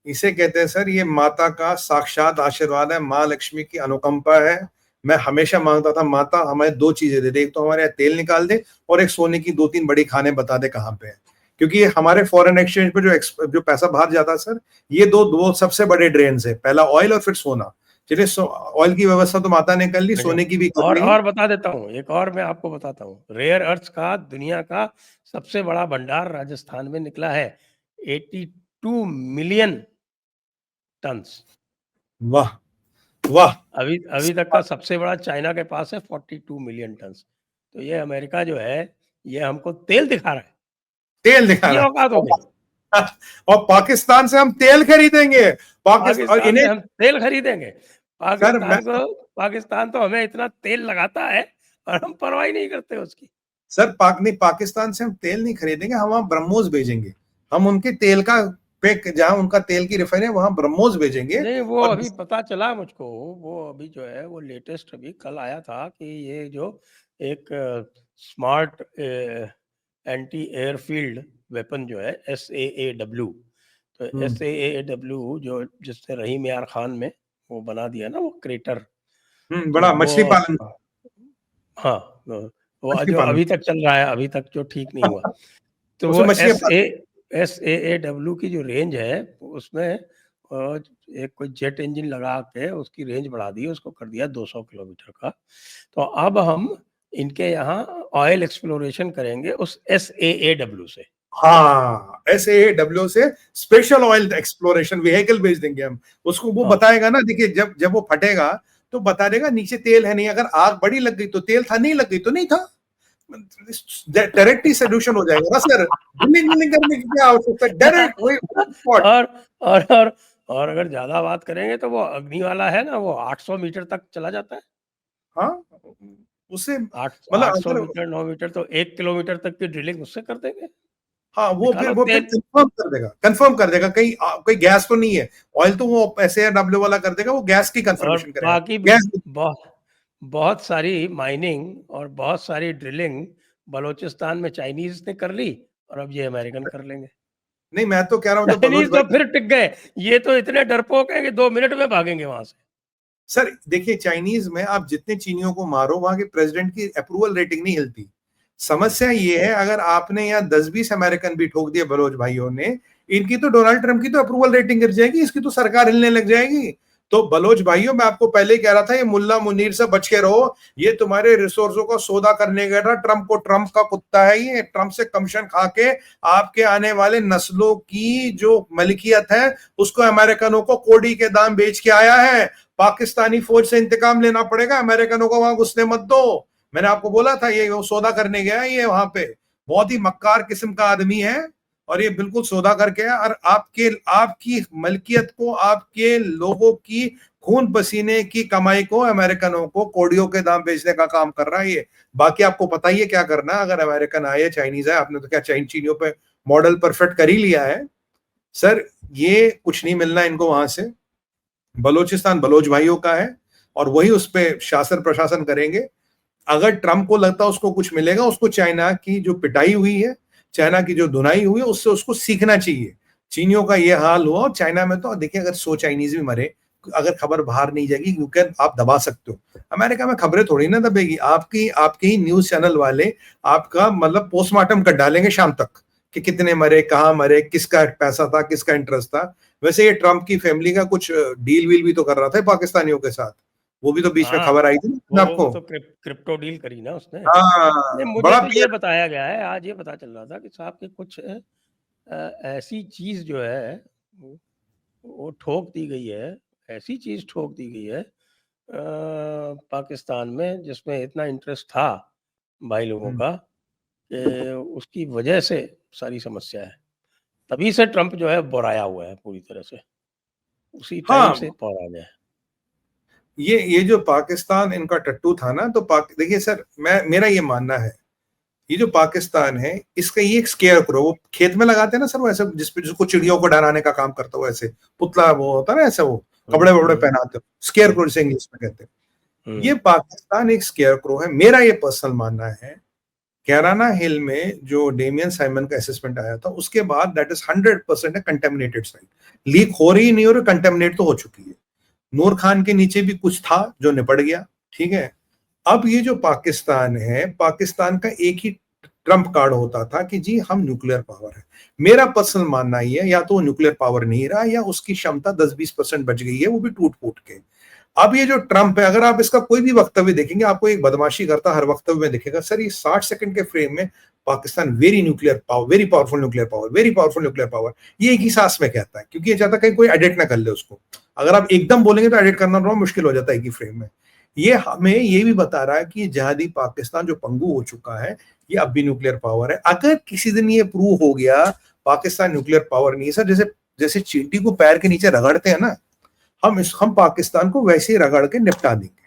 इसे कहते हैं सर, ये माता का साक्षात आशीर्वाद है, माँ लक्ष्मी की अनुकंपा है। मैं हमेशा मांगता था माता हमें 2 चीजें दे दे, एक तो हमारे यहाँ तेल निकाल दे, और एक सोने की 2-3 बड़ी खाने बता दे कहाँ पे है। क्योंकि ये हमारे फॉरेन एक्सचेंज पे जो पैसा बाहर जाता है सर, ये दो सबसे बड़े ड्रेन है, पहला ऑयल और फिर सोना। चलिए ऑयल की व्यवस्था तो माता ने कर ली, सोने की भी कर ली। और बता देता हूँ, एक और मैं आपको बताता हूँ, रेयर अर्थ का दुनिया का सबसे बड़ा भंडार राजस्थान में निकला है, 82 मिलियन टन्स। वाह वाह। अभी अभी तक का सबसे बड़ा चाइना के पास है 42 मिलियन टन। तो ये अमेरिका जो है, ये हमको तेल दिखा रहा है, तेल दिखा ये रहा औकात हो गई। है। और पाकिस्तान से हम तेल खरीदेंगे, पाकिस्तान और पाकिस्तान से इन्हें। हम तेल खरीदेंगे। सर मैं पाकिस्तान तो हमें इतना तेल लगाता है और हम परवाह ही नहीं करते उसकी। सर पाकिस्तान से हम तेल नहीं खरीदेंगे, हम वहां ब्रह्मोस भेजेंगे। हम उनके तेल का पेक, जहां उनका तेल की रिफाइनरी वहां ब्रह्मोस भेजेंगे। नहीं, वो और अभी पता चला मुझको, वो अभी जो है वो लेटेस्ट अभी कल आया था कि ये जो एक स्मार्ट एंटी एयरफील्ड वेपन जो है SAAW, तो SAAW जो जिसने रहीम यार खान में वो बना दिया ना वो क्रेटर, तो बड़ा वो मछली पालन, हाँ, वो मछली जो पालन अभी तक चल रहा है, अभी तक जो ठीक नहीं हुआ, तो वो उसमें मछलियां SAAW की जो रेंज है उसमें एक कोई जेट इंजन लगा के उसकी रेंज बढ़ा दी, उसको कर दिया 200 किलोमीटर का। तो अब हम इनके यहाँ ऑयल एक्सप्लोरेशन करेंगे उस SAAW से। हाँ, SAAW से स्पेशल ऑयल एक्सप्लोरेशन व्हीकल भेज देंगे हम उसको। वो हाँ, बताएगा ना, देखिए जब जब वो फटेगा तो बता देगा नीचे तेल है नहीं, अगर आग बड़ी लग गई तो तेल था, नहीं लग गई तो नहीं था। डायरेक्ट ही सोल्यूशन हो जाएगा ना सर, ड्रिलिंग विलिंग करने की क्या आवश्यकता है, डायरेक्ट वही स्पॉट। और और और और अगर ज़्यादा बात करेंगे तो वो अग्नि वाला है ना, वो 800 मीटर तक चला जाता है। हाँ, उससे 800 अगर मीटर, 9 मीटर, तो 1 किलोमीटर तक की ड्रिलिंग उससे कर देंगे। हाँ, निकालो वो फिर तेल। कंफर्म कर देगा कहीं कोई गैस तो नहीं है। ऑयल तो वो SAW वाला कर देगा, वो गैस की और कंफर्मेशन करेगा। बाकी भी गैस बहुत बहुत सारी माइनिंग और बहुत सारी ड्रिलिंग बलूचिस्तान में चाइनीज ने कर ली, और अब ये अमेरिकन कर लेंगे। नहीं, मैं तो कह रहा हूँ तो बलोच चाइनीज तो भाई। फिर टिक गए, ये तो इतने डरपोक हैं कि 2 मिनट में भागेंगे वहां से। सर देखिए, चाइनीज में आप जितने चीनियों को मारो, वहां के प्रेसिडेंट की अप्रूवल रेटिंग नहीं हिलती। समस्या ये है, अगर आपने यहाँ 10-20 अमेरिकन भी ठोक दिए बलोच भाइयों ने, इनकी तो डोनाल्ड ट्रंप की तो अप्रूवल रेटिंग गिर जाएगी, इसकी तो सरकार हिलने लग जाएगी। तो बलोच भाइयों, मैं आपको पहले ही कह रहा था, ये मुल्ला मुनीर से बच के रहो। ये तुम्हारे रिसोर्सों का सौदा करने गया था ट्रंप को, ट्रंप का कुत्ता है ये, ट्रंप से कमीशन खा के आपके आने वाले नस्लों की जो मलिकियत है उसको अमेरिकनों को कोड़ी के दाम बेच के आया है। पाकिस्तानी फौज से इंतकाम लेना पड़ेगा, अमेरिकनों को वहां घुसने मत दो। मैंने आपको बोला था ये सौदा करने गया है, ये वहां पे बहुत ही मक्कार किस्म का आदमी है, और ये बिल्कुल सौदा करके है, और आपके आपकी मलकियत को, आपके लोगों की खून पसीने की कमाई को अमेरिकनों को कोड़ियों के दाम बेचने का काम कर रहा है ये। बाकी आपको पता ही है क्या करना, अगर अमेरिकन आए, चाइनीज आए, आपने तो क्या चीनियों पे मॉडल परफेक्ट कर ही लिया है सर। ये कुछ नहीं मिलना इनको वहां से। बलोचिस्तान बलोच भाइयों का है, और वही उस पर शासन प्रशासन करेंगे। अगर ट्रंप को लगता है उसको कुछ मिलेगा, उसको चाइना की जो पिटाई हुई है, चाइना की जो धुनाई हुई है, उससे उसको सीखना चाहिए। चीनियों का ये हाल हुआ, और चाइना में तो देखिए, अगर 100 चाइनीज भी मरे, अगर खबर बाहर नहीं जाएगी, क्योंकि आप दबा सकते हो। अमेरिका में खबरें थोड़ी ना दबेगी, आपकी आपके ही न्यूज चैनल वाले आपका मतलब पोस्टमार्टम कर डालेंगे शाम तक, कि कितने मरे, कहाँ मरे, किसका पैसा था, किसका इंटरेस्ट था। वैसे ये ट्रंप की फैमिली का कुछ डील वील भी तो कर रहा था पाकिस्तानियों के साथ, वो भी तो बीच में हाँ, खबर आई थी ना वो आपको। तो क्रिप्टो डील करी ना उसने। नहीं, हाँ, मुझे बड़ा तो ये पियर। बताया गया है, आज ये पता चल रहा था कि साहब के कुछ ऐसी चीज जो है वो वो ठोक दी गई है, ऐसी चीज ठोक दी गई है पाकिस्तान में, जिसमें इतना इंटरेस्ट था भाई लोगों का, कि उसकी वजह से सारी समस्या है। तभी से ट्रंप जो है बोराया हुआ है पूरी तरह से, उसी टाइम हाँ, से पौरा गया है। ये जो पाकिस्तान इनका टट्टू था ना, तो देखिए सर, मैं मेरा ये मानना है, ये जो पाकिस्तान है, इसका ये एक स्केयर करो, वो खेत में लगाते हैं ना सर, वो ऐसे जिसपे जिसको चिड़ियों को डराने का काम करता हो, ऐसे पुतला वो होता है ना, ऐसे वो कपड़े वपड़े हम्म, पहनाते हो, स्केयर हम्म, करो जिसे इंग्लिश में कहते हैं। ये हम्म, पाकिस्तान एक स्केयर क्रो है, मेरा ये पर्सनल मानना है। कैराना हिल में जो डेमियन साइमन का असेसमेंट आया था, उसके बाद that is 100% contaminated site. Leak हो रही नहीं, और कंटेमिनेट तो हो चुकी है। नूर खान के नीचे भी कुछ था जो निपट गया, ठीक है। अब ये जो पाकिस्तान है, पाकिस्तान का एक ही ट्रम्प कार्ड होता था कि जी हम न्यूक्लियर पावर है। मेरा पर्सनल मानना ये है, या तो वो न्यूक्लियर पावर नहीं रहा या उसकी क्षमता 10-20% बच गई है, वो भी टूट फूट के। अब ये जो ट्रम्प है, अगर आप इसका कोई भी वक्तव्य देखेंगे, आपको एक बदमाशी करता हर वक्तव्य में दिखेगा, सर ये 60 सेकंड के फ्रेम में Pakistan very nuclear power, very powerful nuclear power, very powerful nuclear power, ये एक ही सांस में कहता है, क्योंकि ये चाहता है कहीं कोई एडिट ना कर ले उसको। अगर आप एकदम बोलेंगे तो एडिट करना बहुत मुश्किल हो जाता है एक ही फ्रेम में। ये हमें ये भी बता रहा है कि जहादी पाकिस्तान जो पंगु हो चुका है, ये अब भी न्यूक्लियर पावर है। अगर किसी दिन ये प्रूव हो गया पाकिस्तान न्यूक्लियर पावर नहीं है, सर जैसे जैसे चींटी को पैर के नीचे रगड़ते हैं ना, हम पाकिस्तान को वैसे ही रगड़ के निपटा देंगे।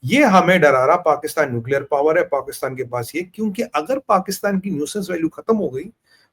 ये हमें डरा रहा, पाकिस्तान न्यूक्लियर पावर है पाकिस्तान के पास ये, क्योंकि अगर पाकिस्तान की न्यूसेंस वैल्यू खत्म हो गई,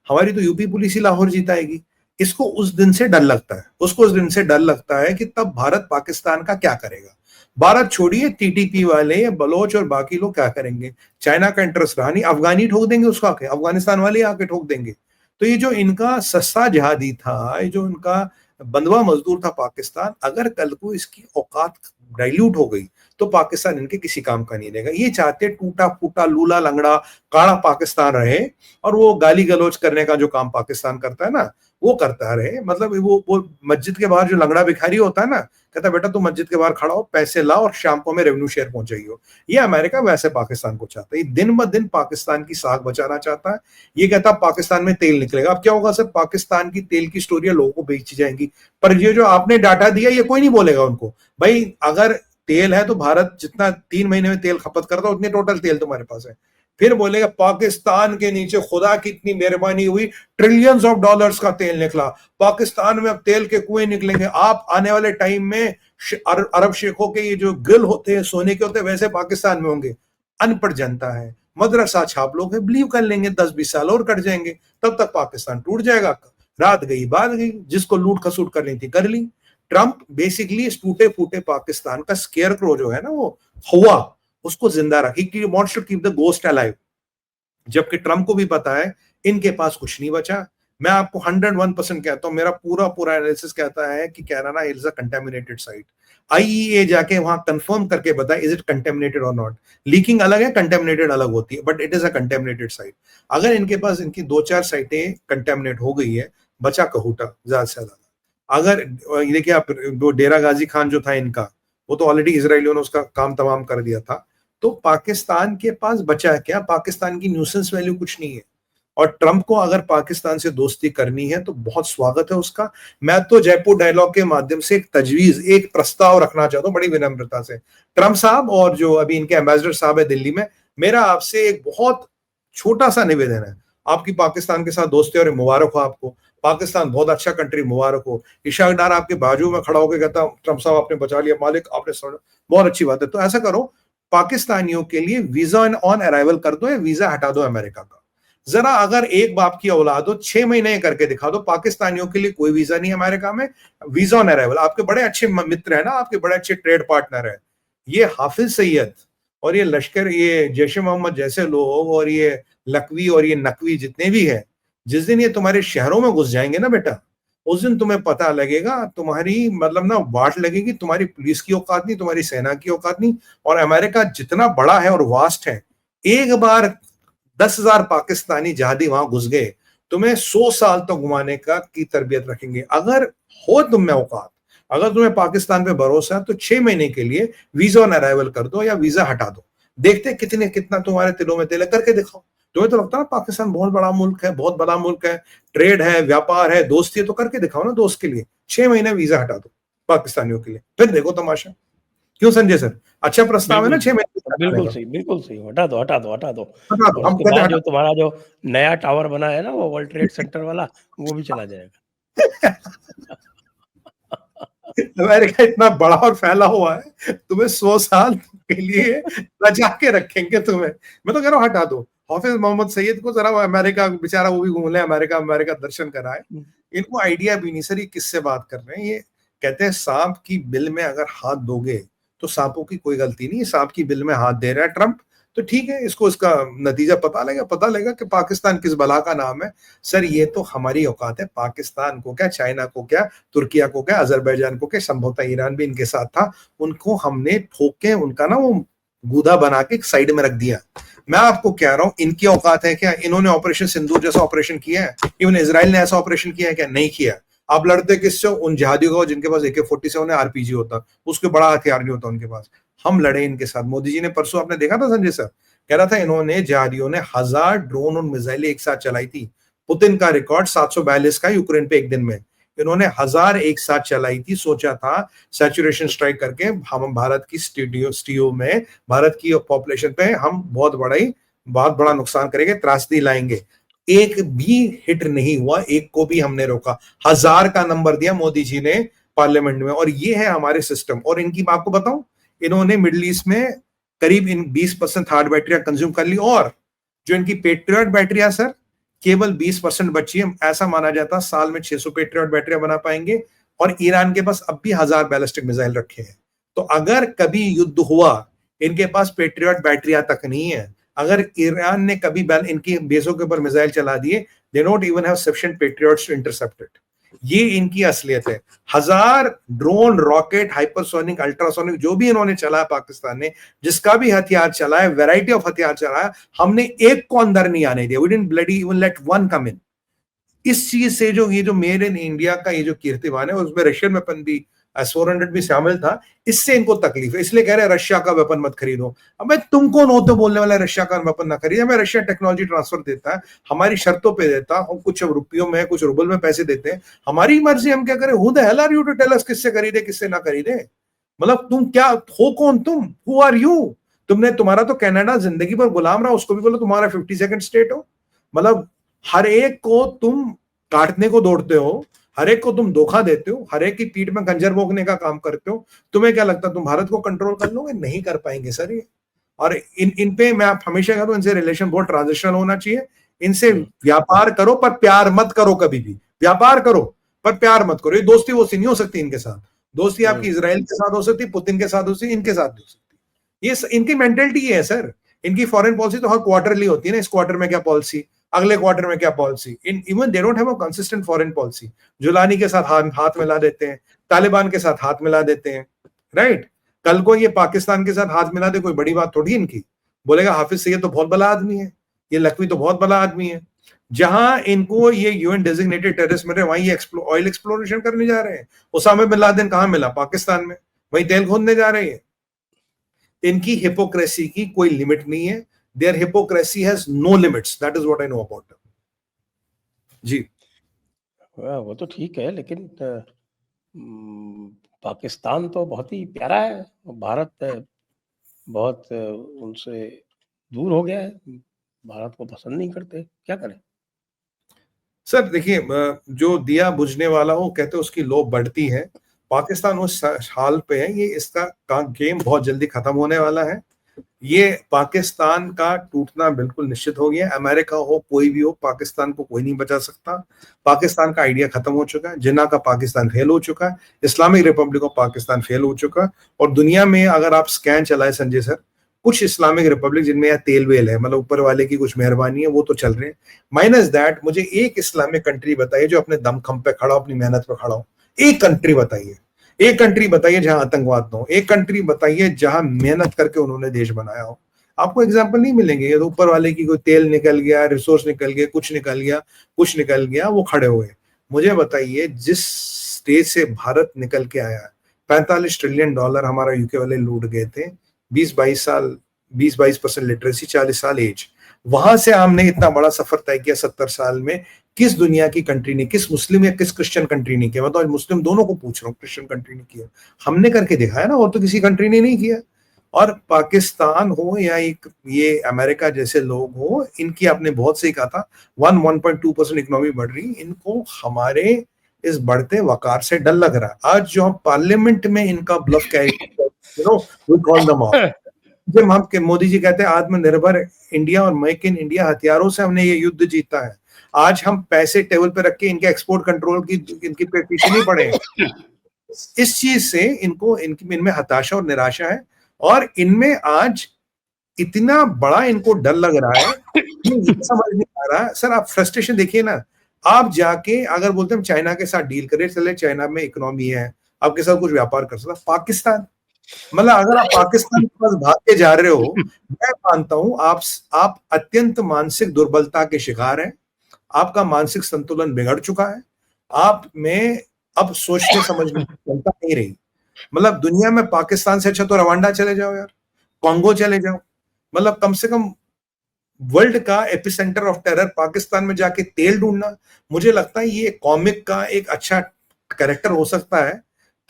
हमारी तो यूपी पुलिस ही लाहौर जीताएगी। इसको उस दिन से डर लगता है, उसको उस दिन से डर लगता है कि तब भारत पाकिस्तान का क्या करेगा। भारत छोड़िए, टीटीपी वाले बलोच और बाकी लोग क्या करेंगे, चाइना का इंटरेस्ट रहा नहीं, अफगानी ठोक देंगे उसको आके, अफगानिस्तान वाले आके ठोक देंगे। तो ये जो इनका सस्ता जिहादी था, ये जो इनका बंधुआ मजदूर था पाकिस्तान, अगर कल को इसकी औकात डाइल्यूट हो गई तो पाकिस्तान इनके किसी काम का नहीं रहेगा। ये चाहते टूटा फूटा लूला लंगड़ा काड़ा पाकिस्तान रहे, और वो गाली गलौज करने का जो काम पाकिस्तान करता है ना, वो करता रहे। मतलब वो मस्जिद के बाहर जो लंगड़ा भिखारी होता है ना, कहता है बेटा तू मस्जिद के बाहर खड़ा हो, पैसे ला और शाम को हमें रेवेन्यू शेयर पहुंचाइयो। ये अमेरिका वैसे पाकिस्तान को चाहता है, ये दिन ब दिन पाकिस्तान की साख बचाना चाहता है। ये कहता है पाकिस्तान में तेल निकलेगा। अब क्या होगा सर, पाकिस्तान की तेल की स्टोरियां लोगों को बेची जाएंगी, पर ये जो आपने डाटा दिया ये कोई नहीं बोलेगा उनको, भाई अगर तेल है तो भारत जितना 3 महीने में तेल खपत करता है उतनी टोटल तेल तुम्हारे पास है। फिर बोलेगा पाकिस्तान के नीचे खुदा की इतनी मेहरबानी हुई, ट्रिलियंस ऑफ डॉलर्स का तेल निकला, पाकिस्तान में अब तेल के कुएं निकलेंगे। आप आने वाले टाइम में अरब शेखों के ये जो गिल होते हैं सोने के होते हैं, वैसे पाकिस्तान में होंगे। अनपढ़ जनता है, मदरसा छाप लोग है, बिलीव कर लेंगे, 10-20 साल और कट जाएंगे, तब तक पाकिस्तान टूट जाएगा। रात गई बात गई, जिसको लूट खसूट करनी थी कर ली। ट्रंप बेसिकली इस टूटे फूटे पाकिस्तान का स्केयर क्रो जो है ना, वो हुआ, उसको जिंदा रखी कि wants to keep the ghost alive. जबकि ट्रंप को भी पता है इनके पास कुछ नहीं बचा। मैं आपको 101% कहता हूं, मेरा पूरा एनालिसिस कहता है कि Kairana is a contaminated site. IEA जाके वहां कंफर्म करके बताए इज इट कंटेमिनेटेड और नॉट। लीकिंग अलग है, कंटेमिनेटेड अलग होती है, but it is a contaminated site. अगर इनके पास इनकी 2-4 साइटें कंटेमिनेट हो गई है, बचा कहूटा ज्यादा से ज्यादा। अगर देखिए आप, वो डेरा गाजी खान जो था इनका, वो तो ऑलरेडी इसराइलियों ने उसका काम तमाम कर दिया था। तो पाकिस्तान के पास बचा क्या, पाकिस्तान की न्यूसेंस वैल्यू कुछ नहीं है। और ट्रंप को अगर पाकिस्तान से दोस्ती करनी है तो बहुत स्वागत है उसका। मैं तो जयपुर डायलॉग के माध्यम से एक तजवीज, एक प्रस्ताव रखना चाहता हूँ बड़ी विनम्रता से। ट्रंप साहब और जो अभी इनके एम्बेसडर साहब है दिल्ली में, मेरा आपसे एक बहुत छोटा सा निवेदन है। आपकी पाकिस्तान के साथ दोस्ती और मुबारक हो आपको, पाकिस्तान बहुत अच्छा कंट्री, मुबारक हो। इशाक डार आपके बाजू में खड़ा होकर कहता ट्रंप साहब आपने बचा लिया, मालिक आपने, बहुत अच्छी बात है। तो ऐसा करो, पाकिस्तानियों के लिए वीजा ऑन अराइवल कर दो या वीजा हटा दो अमेरिका का। जरा अगर एक बाप की औलाद हो, 6 महीने करके दिखा दो। पाकिस्तानियों के लिए कोई वीजा नहीं अमेरिका में, वीजा ऑन अराइवल। आपके बड़े अच्छे मित्र है ना, आपके बड़े अच्छे ट्रेड पार्टनर है, ये हाफिज सईद और ये लश्कर, ये जैश मोहम्मद जैसे लोग, और ये लकवी और ये नकवी जितने भी है, जिस दिन ये तुम्हारे शहरों में घुस जाएंगे ना बेटा, उस दिन तुम्हें पता लगेगा, तुम्हारी मतलब ना वाट लगेगी, तुम्हारी पुलिस की औकात नहीं, तुम्हारी सेना की औकात नहीं। और अमेरिका जितना बड़ा है और वास्ट है, एक बार 10,000 पाकिस्तानी जहादी वहां घुस गए, तुम्हें 100 साल तो घुमाने का की तरबियत रखेंगे। अगर हो तुम में औकात, अगर तुम्हें पाकिस्तान पे भरोसा है, तो 6 महीने के लिए वीजा ऑन अराइवल कर दो या वीजा हटा दो। देखते कितना तुम्हारे तिलों में तिल है, करके दिखाओ। तुम्हें तो लगता है ना पाकिस्तान बहुत बड़ा मुल्क है, बहुत बड़ा मुल्क है, ट्रेड है, व्यापार है, दोस्ती है, तो करके दिखाओ ना दोस्त के लिए। 6 महीने वीजा हटा दो पाकिस्तानियों के लिए, फिर देखो तमाशा। क्यों संजय सर, अच्छा प्रस्ताव है ना? 6 महीने बिल्कुल सही, बिल्कुल सही। हटा दो, हटा दो, हटा दो। हटा दो, और हम उसके कहते बाद जो हैं तुम्हारा जो नया टावर बना है ना, वो वर्ल्ड ट्रेड सेंटर वाला, वो भी चला जाएगा। अमेरिका इतना बड़ा और फैला हुआ है, तुम्हें 100 साल के लिए बचा के रखेंगे तुम्हें। मैं तो कह रहा हूँ हटा दो। हाफिज मोहम्मद सईद को जरा अमेरिका, बेचारा वो भी घूम ले, अमेरिका अमेरिका दर्शन कराए। इनको आइडिया भी नहीं सर ये किससे बात कर रहे हैं। ये कहते हैं सांप की बिल में अगर हाथ दोगे तो सांपों की कोई गलती नहीं है। सांप की बिल में हाथ दे रहा है ट्रंप, तो ठीक है, इसको इसका नतीजा पता लगेगा कि पाकिस्तान किस बला का नाम है। सर ये तो हमारी औकात है, पाकिस्तान को क्या, चाइना को क्या, तुर्किया को क्या, अजरबैजान को क्या, संभवतः ईरान भी इनके साथ था, उनको हमने ठोक के उनका ना वो गूदा बना के साइड में रख दिया। मैं आपको कह रहा हूं, इनकी औकात है क्या? इन्होंने ऑपरेशन सिंदूर जैसा ऑपरेशन किया है? इवन इजराइल ने ऐसा ऑपरेशन किया है क्या? नहीं किया। आप लड़ते किससे? उन जिहादियों को जिनके पास AK-47 है, आरपीजी होता, उसके बड़ा हथियार नहीं होता उनके पास। हम लड़े इनके साथ। मोदी जी ने परसों, आपने देखा था संजय सर, कह रहा था इन्होंने, जिहादियों ने 1000 ड्रोन और मिसाइलें एक साथ चलाई थी। पुतिन का रिकॉर्ड 742 का यूक्रेन पे एक दिन में, इन्होंने 1000 एक साथ चलाई थी। सोचा था सैचुरेशन स्ट्राइक करके हम भारत की स्टीओ में, भारत की पॉपुलेशन पे हम बहुत बड़ा नुकसान करेंगे, त्रासदी लाएंगे। एक भी हिट नहीं हुआ, एक को भी हमने रोका। 1000 का नंबर दिया मोदी जी ने पार्लियामेंट में। और ये है हमारे सिस्टम। और इनकी मैं आपको बताऊं, इन्होंने मिडिल ईस्ट में करीब इन 20% हार्ड बैटरियां कंज्यूम कर ली, और जो इनकी पेट्रियट बैटरियां सर केवल 20% बची है। ऐसा माना जाता साल में 600 पेट्रियट बैटरियां बना पाएंगे। और ईरान के पास अब भी 1000 बैलिस्टिक मिसाइल रखे हैं। तो अगर कभी युद्ध हुआ, इनके पास पेट्रियट बैटरियां तक नहीं है। अगर ईरान ने कभी इनकी बेसों के ऊपर मिसाइल चला दिए, they not even have sufficient patriots to intercept it. ये इनकी असलियत है। 1000 ड्रोन, रॉकेट, हाइपरसोनिक, अल्ट्रासोनिक, जो भी इन्होंने चलाया पाकिस्तान ने, जिसका भी हथियार चलाया, वैरायटी ऑफ हथियार चलाया, हमने एक को अंदर नहीं आने दिया। We didn't bloody even let one come in. इस चीज से जो ये जो मेड इन इंडिया का ये जो कीर्तिमान है, उसमें रशियन वेपन भी S-400 भी शामिल था। इससे इनको तकलीफ है, इसलिए कह रहे हैं रशिया का वेपन मत खरीदो। अब मैं तुम कौन हो तो बोलने वाला रशिया का वेपन ना खरीदे? हमें रशिया टेक्नोलॉजी ट्रांसफर देता है, हमारी शर्तों पे देता, हम कुछ रुपयों में, कुछ रूबल में पैसे देते हैं, हमारी मर्जी, हम क्या करें? Who the hell are you to tell us किससे खरीदे किससे ना खरीदे? मतलब तुम क्या हो? कौन तुम? Who are you? तुम्हारा तो कनाडा जिंदगी भर गुलाम रहा, उसको भी बोलो तुम्हारा 52nd स्टेट हो। मतलब हर एक को तुम काटने को दौड़ते हो, हर एक को तुम धोखा देते हो, हर एक की पीठ में खंजर भोंकने का काम करते हो। तुम्हें क्या लगता है तुम भारत को कंट्रोल कर लोगे? नहीं कर पाएंगे सर ये। और इन पे मैं आप हमेशा कहता हूं, इनसे रिलेशन बहुत ट्रांजिशनल होना चाहिए। इनसे व्यापार करो पर प्यार मत करो। कभी भी व्यापार करो पर प्यार मत करो। ये दोस्ती वोस्ती नहीं हो सकती इनके साथ। दोस्ती आपकी इजराइल के साथ हो सकती, पुतिन के साथ हो सकती, इनके साथ नहीं हो सकती। ये इनकी मेंटेलिटी है सर। इनकी फॉरेन पॉलिसी तो हर क्वार्टरली होती है ना, इस क्वार्टर में क्या पॉलिसी, अगले क्वार्टर में क्या policy. Even they don't have a consistent foreign policy. Jolani के साथ हाथ मिला देते हैं, तालिबान के साथ हाथ मिला देते हैं, राइट। कल को ये पाकिस्तान के साथ हाथ मिला दे, कोई बड़ी बात थोड़ी इनकी। बोलेगा हाफिज सईद तो बहुत बड़ा आदमी है, ये लखवी तो बहुत बड़ा आदमी है। जहां इनको ये UN डेजिग्नेटेड टेररिस्ट मिल रहे, वहीं ये ऑयल एक्सप्लोरेशन करने जा रहे हैं। उसामा बिन लादेन कहां मिला? पाकिस्तान में, वहीं तेल खोदने जा रहे हैं। इनकी हिपोक्रेसी की कोई लिमिट नहीं है। There hypocrisy has no limits. That is what I know about them. जी वो तो ठीक है, लेकिन पाकिस्तान तो बहुत ही प्यारा है, भारत बहुत उनसे दूर हो गया है, भारत को पसंद नहीं करते, क्या करें? सर देखिए, जो दिया बुझने वाला हो, कहते उसकी लो बढ़ती है। पाकिस्तान उस हाल पे है, ये इसका गेम बहुत जल्दी खत्म होने वाला है। ये पाकिस्तान का टूटना बिल्कुल निश्चित हो गया। अमेरिका हो, कोई भी हो, पाकिस्तान को कोई नहीं बचा सकता। पाकिस्तान का आइडिया खत्म हो चुका है। जिन्ना का पाकिस्तान फेल हो चुका है, Islamic Republic of Pakistan fail हो चुका है। और दुनिया में अगर आप स्कैन चलाए संजय सर, कुछ इस्लामिक रिपब्लिक जिनमें यह तेल वेल है, मतलब ऊपर वाले की कुछ मेहरबानी है, वो तो चल रहे हैं। माइनस दैट, मुझे एक इस्लामिक कंट्री बताइए जो अपने दमखम पे खड़ा हो, अपनी मेहनत पे खड़ा हो। एक कंट्री बताइए, एक कंट्री बताइए जहां आतंकवाद ना हो। एक कंट्री बताइए जहां मेहनत करके उन्होंने देश बनाया हो। आपको एग्जाम्पल नहीं मिलेंगे। ये तो ऊपर वाले की कोई तेल निकल गया, रिसोर्स निकल गया, कुछ निकल गया, कुछ निकल गया, वो खड़े हुए। मुझे बताइए, जिस स्टेज से भारत निकल के आया, $45 ट्रिलियन हमारा यूके वाले लूट गए थे। 20-22 साल, 20-22% लिटरेसी, 40 साल एज, वहां से हमने इतना बड़ा सफर तय किया 70 साल में। किस दुनिया की कंट्री ने, किस मुस्लिम या किस क्रिश्चियन कंट्री ने किया? मैं तो आज मुस्लिम दोनों को पूछ रहा हूँ, क्रिश्चियन कंट्री ने किया? हमने करके दिखाया ना, और तो किसी कंट्री ने नहीं किया। और पाकिस्तान हो या एक ये अमेरिका जैसे लोग हो, इनकी आपने बहुत सही कहा था, 1.2% इकोनॉमी बढ़ रही, इनको हमारे इस बढ़ते वकार से डर लग रहा है। आज जो हम पार्लियामेंट में इनका ब्लफ जब हम मोदी जी कहते हैं आत्मनिर्भर इंडिया और मेक इन इंडिया, हथियारों से हमने ये युद्ध जीता है। आज हम पैसे टेबल पे रख के इनके एक्सपोर्ट कंट्रोल की इनकी पीछे नहीं पड़े। इस चीज से इनमें हताशा और निराशा है। और इनमें आज इतना बड़ा इनको डर लग रहा है, समझ नहीं आ रहा। सर आप फ्रस्ट्रेशन देखिए ना। आप जाके अगर बोलते हैं चाइना के साथ डील करें, चले चाइना में इकोनॉमी है, आपके साथ कुछ व्यापार कर सकता। पाकिस्तान मतलब अगर आप पाकिस्तान के पास भाग के जा रहे हो, मैं मानता हूं आप अत्यंत मानसिक दुर्बलता के शिकार हैं, आपका मानसिक संतुलन बिगड़ चुका है, आप में अब सोचने समझने की क्षमता नहीं रही। मतलब दुनिया में पाकिस्तान से अच्छा तो रवांडा चले जाओ यार, कॉन्गो चले जाओ, मतलब कम से कम वर्ल्ड का एपिसेंटर ऑफ टेरर पाकिस्तान में जाके तेल ढूंढना, मुझे लगता है ये कॉमिक का एक अच्छा कैरेक्टर हो सकता है।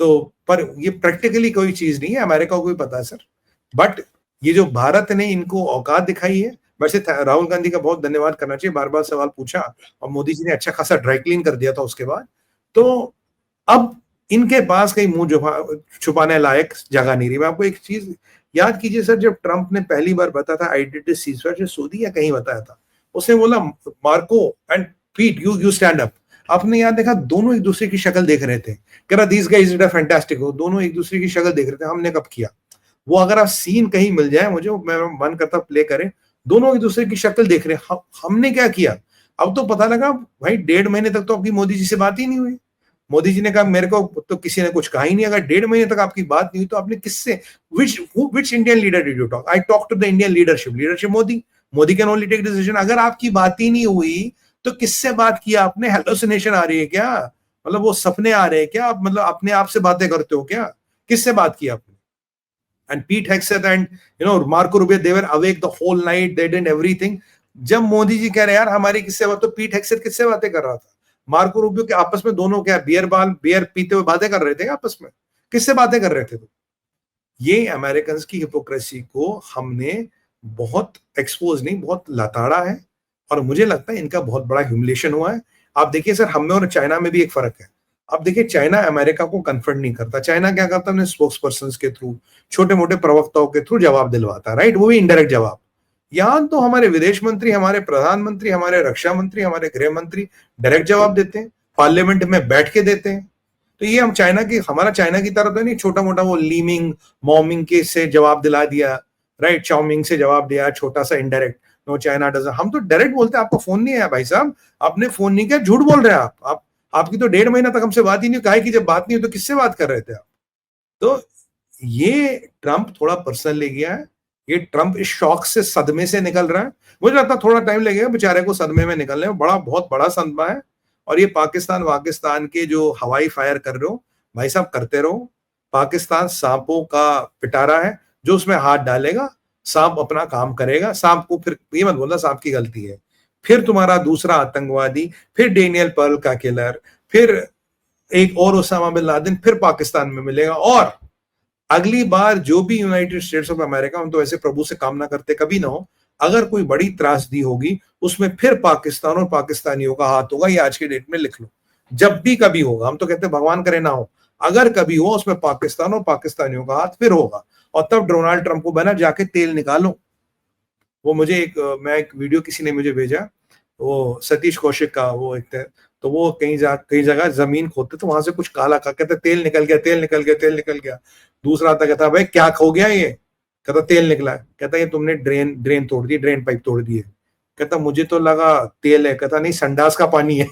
तो पर ये प्रैक्टिकली कोई चीज नहीं है, अमेरिका को भी पता है सर। बट ये जो भारत ने इनको औकात दिखाई है, वैसे राहुल गांधी का बहुत धन्यवाद करना चाहिए, बार बार सवाल पूछा और मोदी जी ने अच्छा खासा ड्राई क्लीन कर दिया था उसके बाद। तो अब इनके पास कहीं मुंह छुपाने लायक जगह नहीं रही। मैं आपको एक चीज याद कीजिए सर, जब ट्रंप ने पहली बार बताया था आईडीटी सीजफायर, सऊदी या कहीं बताया था, उसने बोला मार्को एंड पीट यू स्टैंड अप। आपने याद देखा दोनों एक दूसरे की शक्ल देख रहे थे, कह रहा these guys did a fantastic, हो दोनों एक दूसरे की शक्ल देख रहे थे, हमने कब किया। वो अगर आप सीन कहीं मिल जाए मुझे, मैं मन करता प्ले करें, दोनों एक दूसरे की शक्ल देख रहे हैं, हमने क्या किया। अब तो पता लगा भाई 1.5 महीने तक तो आपकी मोदी जी से बात ही नहीं हुई। मोदी जी ने कहा मेरे को तो किसी ने कुछ कहा ही नहीं, अगर 1.5 महीने तक आपकी बात नहीं हुई तो आपने किससे, which Indian leader did you talk, I talk to the Indian leadership Modi, Modi can only take decision. अगर आपकी बात ही नहीं हुई तो किससे बात किया आपने, हेलोसिनेशन आ रही है क्या, मतलब वो सपने आ रहे हैं क्या, आप मतलब अपने आप से बातें करते हो क्या, किससे बात की आपने। And Pete Hegseth and Marco Rubio, they were awake the whole night, they did everything. जब मोदी जी कह रहे हैं यार हमारी किससे बात, तो पीट हेग्सेथ किससे बातें कर रहा था, मार्को रूबियो के आपस में दोनों क्या बियर पीते हुए बातें कर रहे थे आपस में, किससे बातें कर रहे थे। तो ये अमेरिकन की हिपोक्रेसी को हमने बहुत एक्सपोज नहीं, बहुत लताड़ा है, और मुझे लगता है इनका बहुत बड़ा ह्यूमिलेशन हुआ है। आप देखिए सर, हम में और चाइना में भी एक फर्क है। अब देखिए चाइना अमेरिका को कन्फ्रंट नहीं करता, चाइना क्या करता है, स्पोक्स पर्सन के थ्रू, छोटे मोटे प्रवक्ताओं के थ्रू जवाब दिलवाता है, राइट, वो भी इनडायरेक्ट जवाब। यहां तो हमारे विदेश मंत्री, हमारे प्रधानमंत्री, हमारे रक्षा मंत्री, हमारे गृह मंत्री डायरेक्ट जवाब देते हैं, पार्लियामेंट में बैठ के देते हैं। तो ये हम चाइना की, हमारा चाइना की तरह तो नहीं छोटा मोटा वो लीमिंग मॉमिंग के से जवाब दिला दिया, राइट, चाउमिंग से जवाब दिया, छोटा सा इनडायरेक्ट, नो चाइना डजंट। हम तो डायरेक्ट बोलते हैं आपका फोन नहीं है भाई साहब, आपने फोन नहीं किया, झूठ बोल रहे हैं आप आपकी तो 1.5 महीना तक हमसे बात ही नहीं, कहा कि जब बात नहीं हुई तो किससे बात कर रहे थे आप। तो ये ट्रंप थोड़ा पर्सनल ले गया है, ये ट्रंप इस शॉक से, सदमे से निकल रहा है। मुझे लगता है थोड़ा टाइम लगेगा बेचारे को सदमे में निकलने में, बहुत बड़ा सदमा है। और ये पाकिस्तान के जो हवाई फायर कर रहे हो भाई साहब, करते रहो। पाकिस्तान सांपों का पिटारा है, जो उसमें हाथ डालेगा सांप अपना काम करेगा, सांप को फिर ये मत बोलना सांप की गलती है, फिर तुम्हारा दूसरा आतंकवादी, फिर डेनियल पर्ल का किलर, फिर एक और ओसामा बिन लादेन फिर पाकिस्तान में मिलेगा। और अगली बार जो भी यूनाइटेड स्टेट्स ऑफ अमेरिका, हम तो ऐसे प्रभु से कामना करते कभी ना हो, अगर कोई बड़ी त्रासदी होगी उसमें फिर पाकिस्तान और पाकिस्तानियों का हाथ होगा, ये आज के डेट में लिख लो। जब भी कभी होगा, हम तो कहते हैं भगवान करे ना हो, अगर कभी हो उसमें पाकिस्तान और पाकिस्तानियों का हाथ फिर होगा। और तब डोनाल्ड ट्रंप को बना जाके तेल निकालो। वो मुझे मैं एक वीडियो किसी ने मुझे भेजा, वो सतीश कौशिक का, वो एक, तो वो कई जगह जमीन खोदते तो वहां से कुछ काला का, कहते तेल निकल गया, तेल निकल गया, तेल निकल गया। दूसरा आता कहता भाई क्या खो गया ये, कहता तेल निकला है, कहता ये तुमने ड्रेन तोड़ दी, ड्रेन पाइप तोड़ दी है। कहता मुझे तो लगा तेल है, कहता नहीं संडास का पानी है।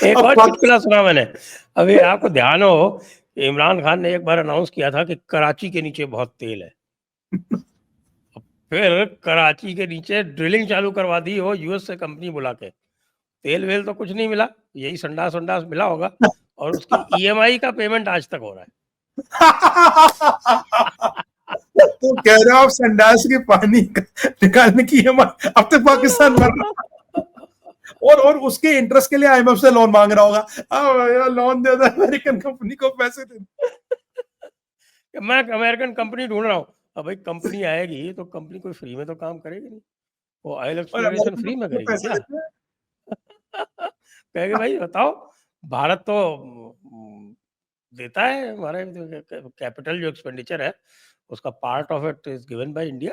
एक अब और चुटकुला सुना मैंने, अभी आपको ध्यान हो, इमरान खान ने एक बार अनाउंस किया था कि कराची के नीचे बहुत तेल है, फिर कराची के नीचे ड्रिलिंग चालू करवा दी हो यूएस से कंपनी बुला के, तेल वेल तो कुछ नहीं मिला, यही संडास वंडास मिला होगा, और उसकी ईएमआई का पेमेंट आज तक हो रहा है। तो कह रहे हो आप संडास के पानी निकालने की अब तक पाकिस्तान मर रहा, और उसके इंटरेस्ट के लिए आईएमएफ से लोन मांग रहा होगा, लोन दे दो अमेरिकन कंपनी को, पैसे दे दो। मैं अमेरिकन कंपनी ढूंढ रहा हूँ, अब भाई कंपनी आएगी तो कंपनी कोई फ्री में तो काम करेगी नहीं, वो ऑयल और एक्सप्लोरेशन अमेरिकन फ्री में कंपनी को करेगी पैसे क्या? देते हैं। कहेंगे भाई बताओ, भारत तो देता है, हमारे कैपिटल जो एक्सपेंडिचर है उसका part of it is given by India,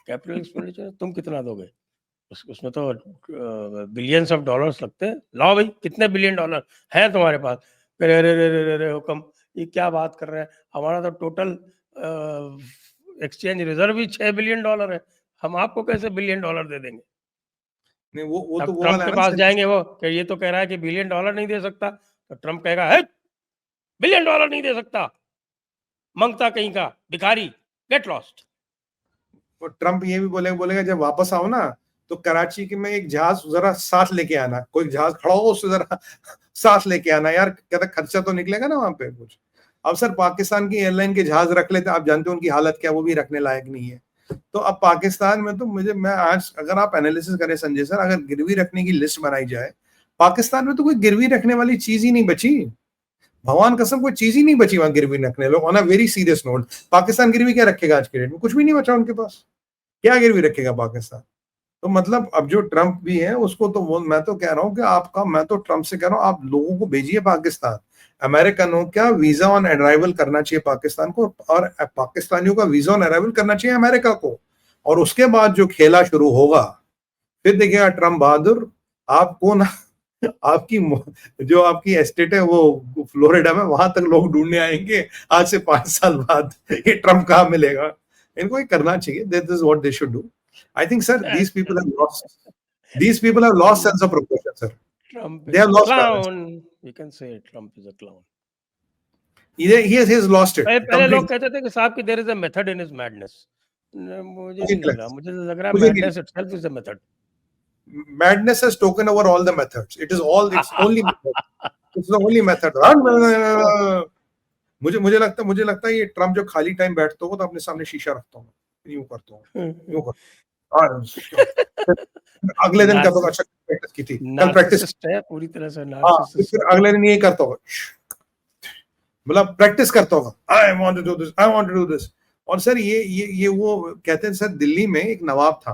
capital expenditure तुम कितना दोगे, उसमें तो बिलियंस ऑफ डॉलर्स लगते हैं, लाओ भाई कितने बिलियन डॉलर है तुम्हारे पास, अरे अरे अरे अरे अरे हुक्म, ये क्या बात कर रहे हैं, हमारा तो टोटल एक्सचेंज रिजर्व ही 6 बिलियन डॉलर है, हम आपको कैसे बिलियन डॉलर दे देंगे। नहीं वो तो अब वो ट्रंप वाला के है पास ना। जाएंगे, वो कि ये तो कह रहा है कि बिलियन डॉलर नहीं दे सकता, तो ट्रम्प कहेगा है $1 बिलियन नहीं दे सकता, मंगता कहीं का भिखारी, गेट लॉस्ट। और ट्रम्प ये भी बोलेगा जब वापस आओ ना तो कराची के में एक जहाज जरा साथ लेके आना, कोई जहाज खड़ा हो उससे जरा साथ लेके आना यार, कहता खर्चा तो निकलेगा ना वहां पे कुछ। अब सर पाकिस्तान की एयरलाइन के जहाज रख लेते, आप जानते हो उनकी हालत क्या, वो भी रखने लायक नहीं है। तो अब पाकिस्तान में तो मैं आज अगर आप एनालिसिस करें संजय सर, अगर गिरवी रखने की लिस्ट बनाई जाए, पाकिस्तान में तो कोई गिरवी रखने वाली चीज ही नहीं बची, भगवान कसम कोई चीज ही नहीं बची वहां गिरवी रखने। लोग on a very serious note, Pakistan गिरवी क्या रखेगा आज के डेट में, कुछ भी नहीं बचा उनके पास, क्या गिरवी रखेगा पाकिस्तान। तो मतलब अब जो ट्रम्प भी है उसको तो वो, मैं तो कह रहा हूँ कि आपका, मैं तो ट्रम्प से कह रहा हूँ आप लोगों को भेजिए पाकिस्तान, अमेरिकन हो क्या वीजा ऑन अराइवल करना चाहिए पाकिस्तान को, और पाकिस्तानियों का वीजा ऑन अराइवल करना चाहिए अमेरिका को, और उसके बाद जो खेला शुरू होगा फिर देखिएगा ट्रम्प बहादुर, आपको ना आपकी जो आपकी एस्टेट है वो फ्लोरिडा में, वहां तक लोग ढूंढने आएंगे आज से 5 साल बाद, ये ट्रम्प कहाँ मिलेगा। इनको ये करना चाहिए, this is what they should do. I think, sir, these people have lost sense of proportion, sir. Trump They is have a lost balance. clown. You can say Trump is a clown. He has lost it पहले लोग completely. कहते थे कि साहब की there is a method in his madness. मुझे नहीं लग रहा, मुझे लग रहा है मुझे नहीं madness itself is a method. Madness has taken over all the methods. It's only method. It's the only method. मुझे लगता है ये ट्रम्प जो खाली टाइम बैठता होगा तो अपने सामने शीशा रखता हूँ, यूं करता हूँ, यूं करता हूँ। अगले दिन कहता हूँ अच्छा प्रैक्टिस की थी, कल प्रैक्टिस है पूरी तरह से नार्सिसिस्ट। फिर अगले दिन ये करता होगा, मतलब प्रैक्टिस करता होगा, I want to do this, I want to do this. और सर ये वो कहते हैं सर, दिल्ली में एक नवाब था,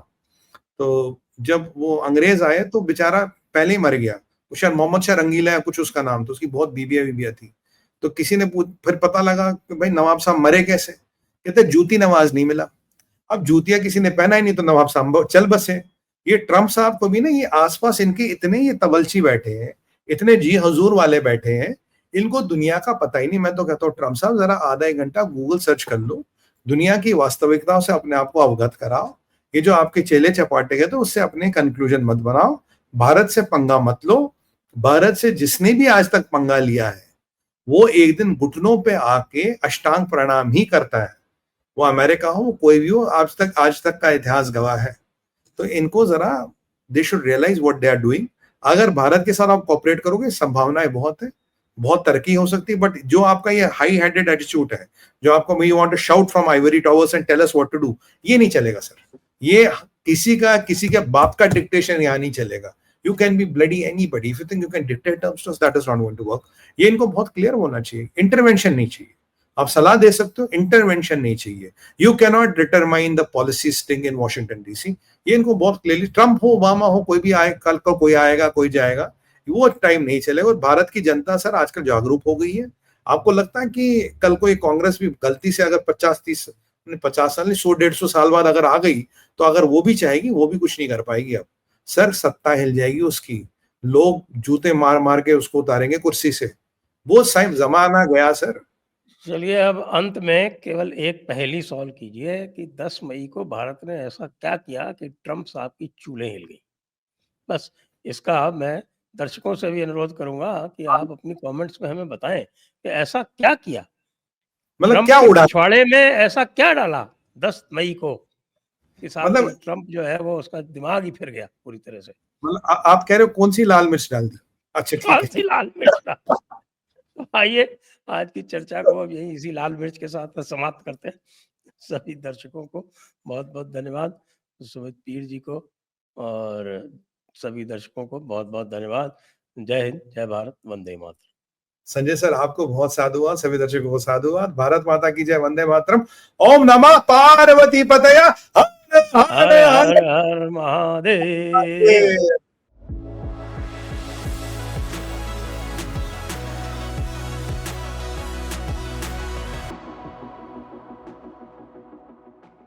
तो जब वो अंग्रेज आए तो बेचारा पहले ही मर गया, शायद मोहम्मद शाह रंगीला या कुछ उसका नाम था, उसकी बहुत बीबियां थी। तो किसी ने फिर पता लगा कि भाई नवाब साहब मरे कैसे, कहते जूती नवाज नहीं मिला। अब जूतियां किसी ने पहना ही नहीं तो नवाब साहब चल बसे। ये ट्रम्प साहब को भी ना, ये आसपास इनके इतने ये तवलची बैठे हैं, इतने जी हजूर वाले बैठे हैं, इनको दुनिया का पता ही नहीं। मैं तो कहता हूँ ट्रम्प साहब जरा आधा एक घंटा गूगल सर्च कर लो, दुनिया की वास्तविकताओं से अपने आप को अवगत कराओ। ये जो आपके चेले चपाटे गए तो उससे अपने कंक्लूजन मत बनाओ, भारत से पंगा मत लो। भारत से जिसने भी आज तक पंगा लिया है वो एक दिन घुटनों पे आके अष्टांग प्रणाम ही करता है, वो अमेरिका हो वो कोई भी हो, आज तक का इतिहास गवाह है। तो इनको जरा they should realise what they are doing. अगर भारत के साथ आप कोऑपरेट करोगे संभावनाएं बहुत है, बहुत तरक्की हो सकती है। बट जो आपका ये हाई हेडेड एटीट्यूड है, जो आपको you want to shout from ivory towers and tell us what to do, ये नहीं चलेगा सर। ये किसी के बाप का डिक्टेशन यहाँ नहीं चलेगा। You can be bloody anybody. If you think you can dictate terms to us, that is not going to work. ये इनको बहुत क्लियर होना चाहिए, इंटरवेंशन नहीं चाहिए। आप सलाह दे सकते हो, इंटरवेंशन नहीं चाहिए। You cannot determine the policy sting in Washington DC. ये इनको बहुत क्लियरली, ट्रम्प हो ओबामा हो कोई भी आए, कल को कोई आएगा कोई जाएगा, वो टाइम नहीं चलेगा। और भारत की जनता सर आजकल जागरूक हो गई है। आपको लगता है कि कल को कांग्रेस भी गलती से अगर 50 साल नहीं 100-150 साल बाद अगर आ गई तो अगर वो भी चाहेगी वो भी कुछ नहीं कर पाएगी। अब सर सत्ता हिल जाएगी उसकी, लोग जूते मार मार के उसको उतारेंगे कुर्सी से, वो साइम जमाना गया सर। चलिए अब अंत में केवल एक पहेली सॉल्व कीजिए कि 10 मई को भारत ने ऐसा क्या किया कि ट्रम्प साहब की चूलें हिल गई। बस इसका मैं दर्शकों से भी अनुरोध करूंगा कि आप अपनी कमेंट्स में हमें बताएं कि ऐसा क्या किया, मतलब क्या उड़ा, पिछवाड़े में ऐसा क्या डाला 10 मई को कि साहब मतलब ट्रम्प जो है वो उसका दिमाग ही फिर गया पूरी तरह से। मतलब आप कह रहे हो कौन सी लाल मिर्च डाल दी? अच्छा ठीक है, लाल मिर्च डाल। आइए आज की चर्चा को अब यही इसी लाल मिर्च के साथ समाप्त करते हैं। सभी दर्शकों को बहुत बहुत धन्यवाद, सुमित पीर जी को और सभी दर्शकों को बहुत बहुत धन्यवाद। जय हिंद, जय भारत, वंदे मातरम। संजय सर आपको बहुत साधुवाद, सभी दर्शकों को साधुवाद। भारत माता की जय, वंदे मातरम। ओम नमः पार्वती पतया, हर हर हर हर हर महादेव।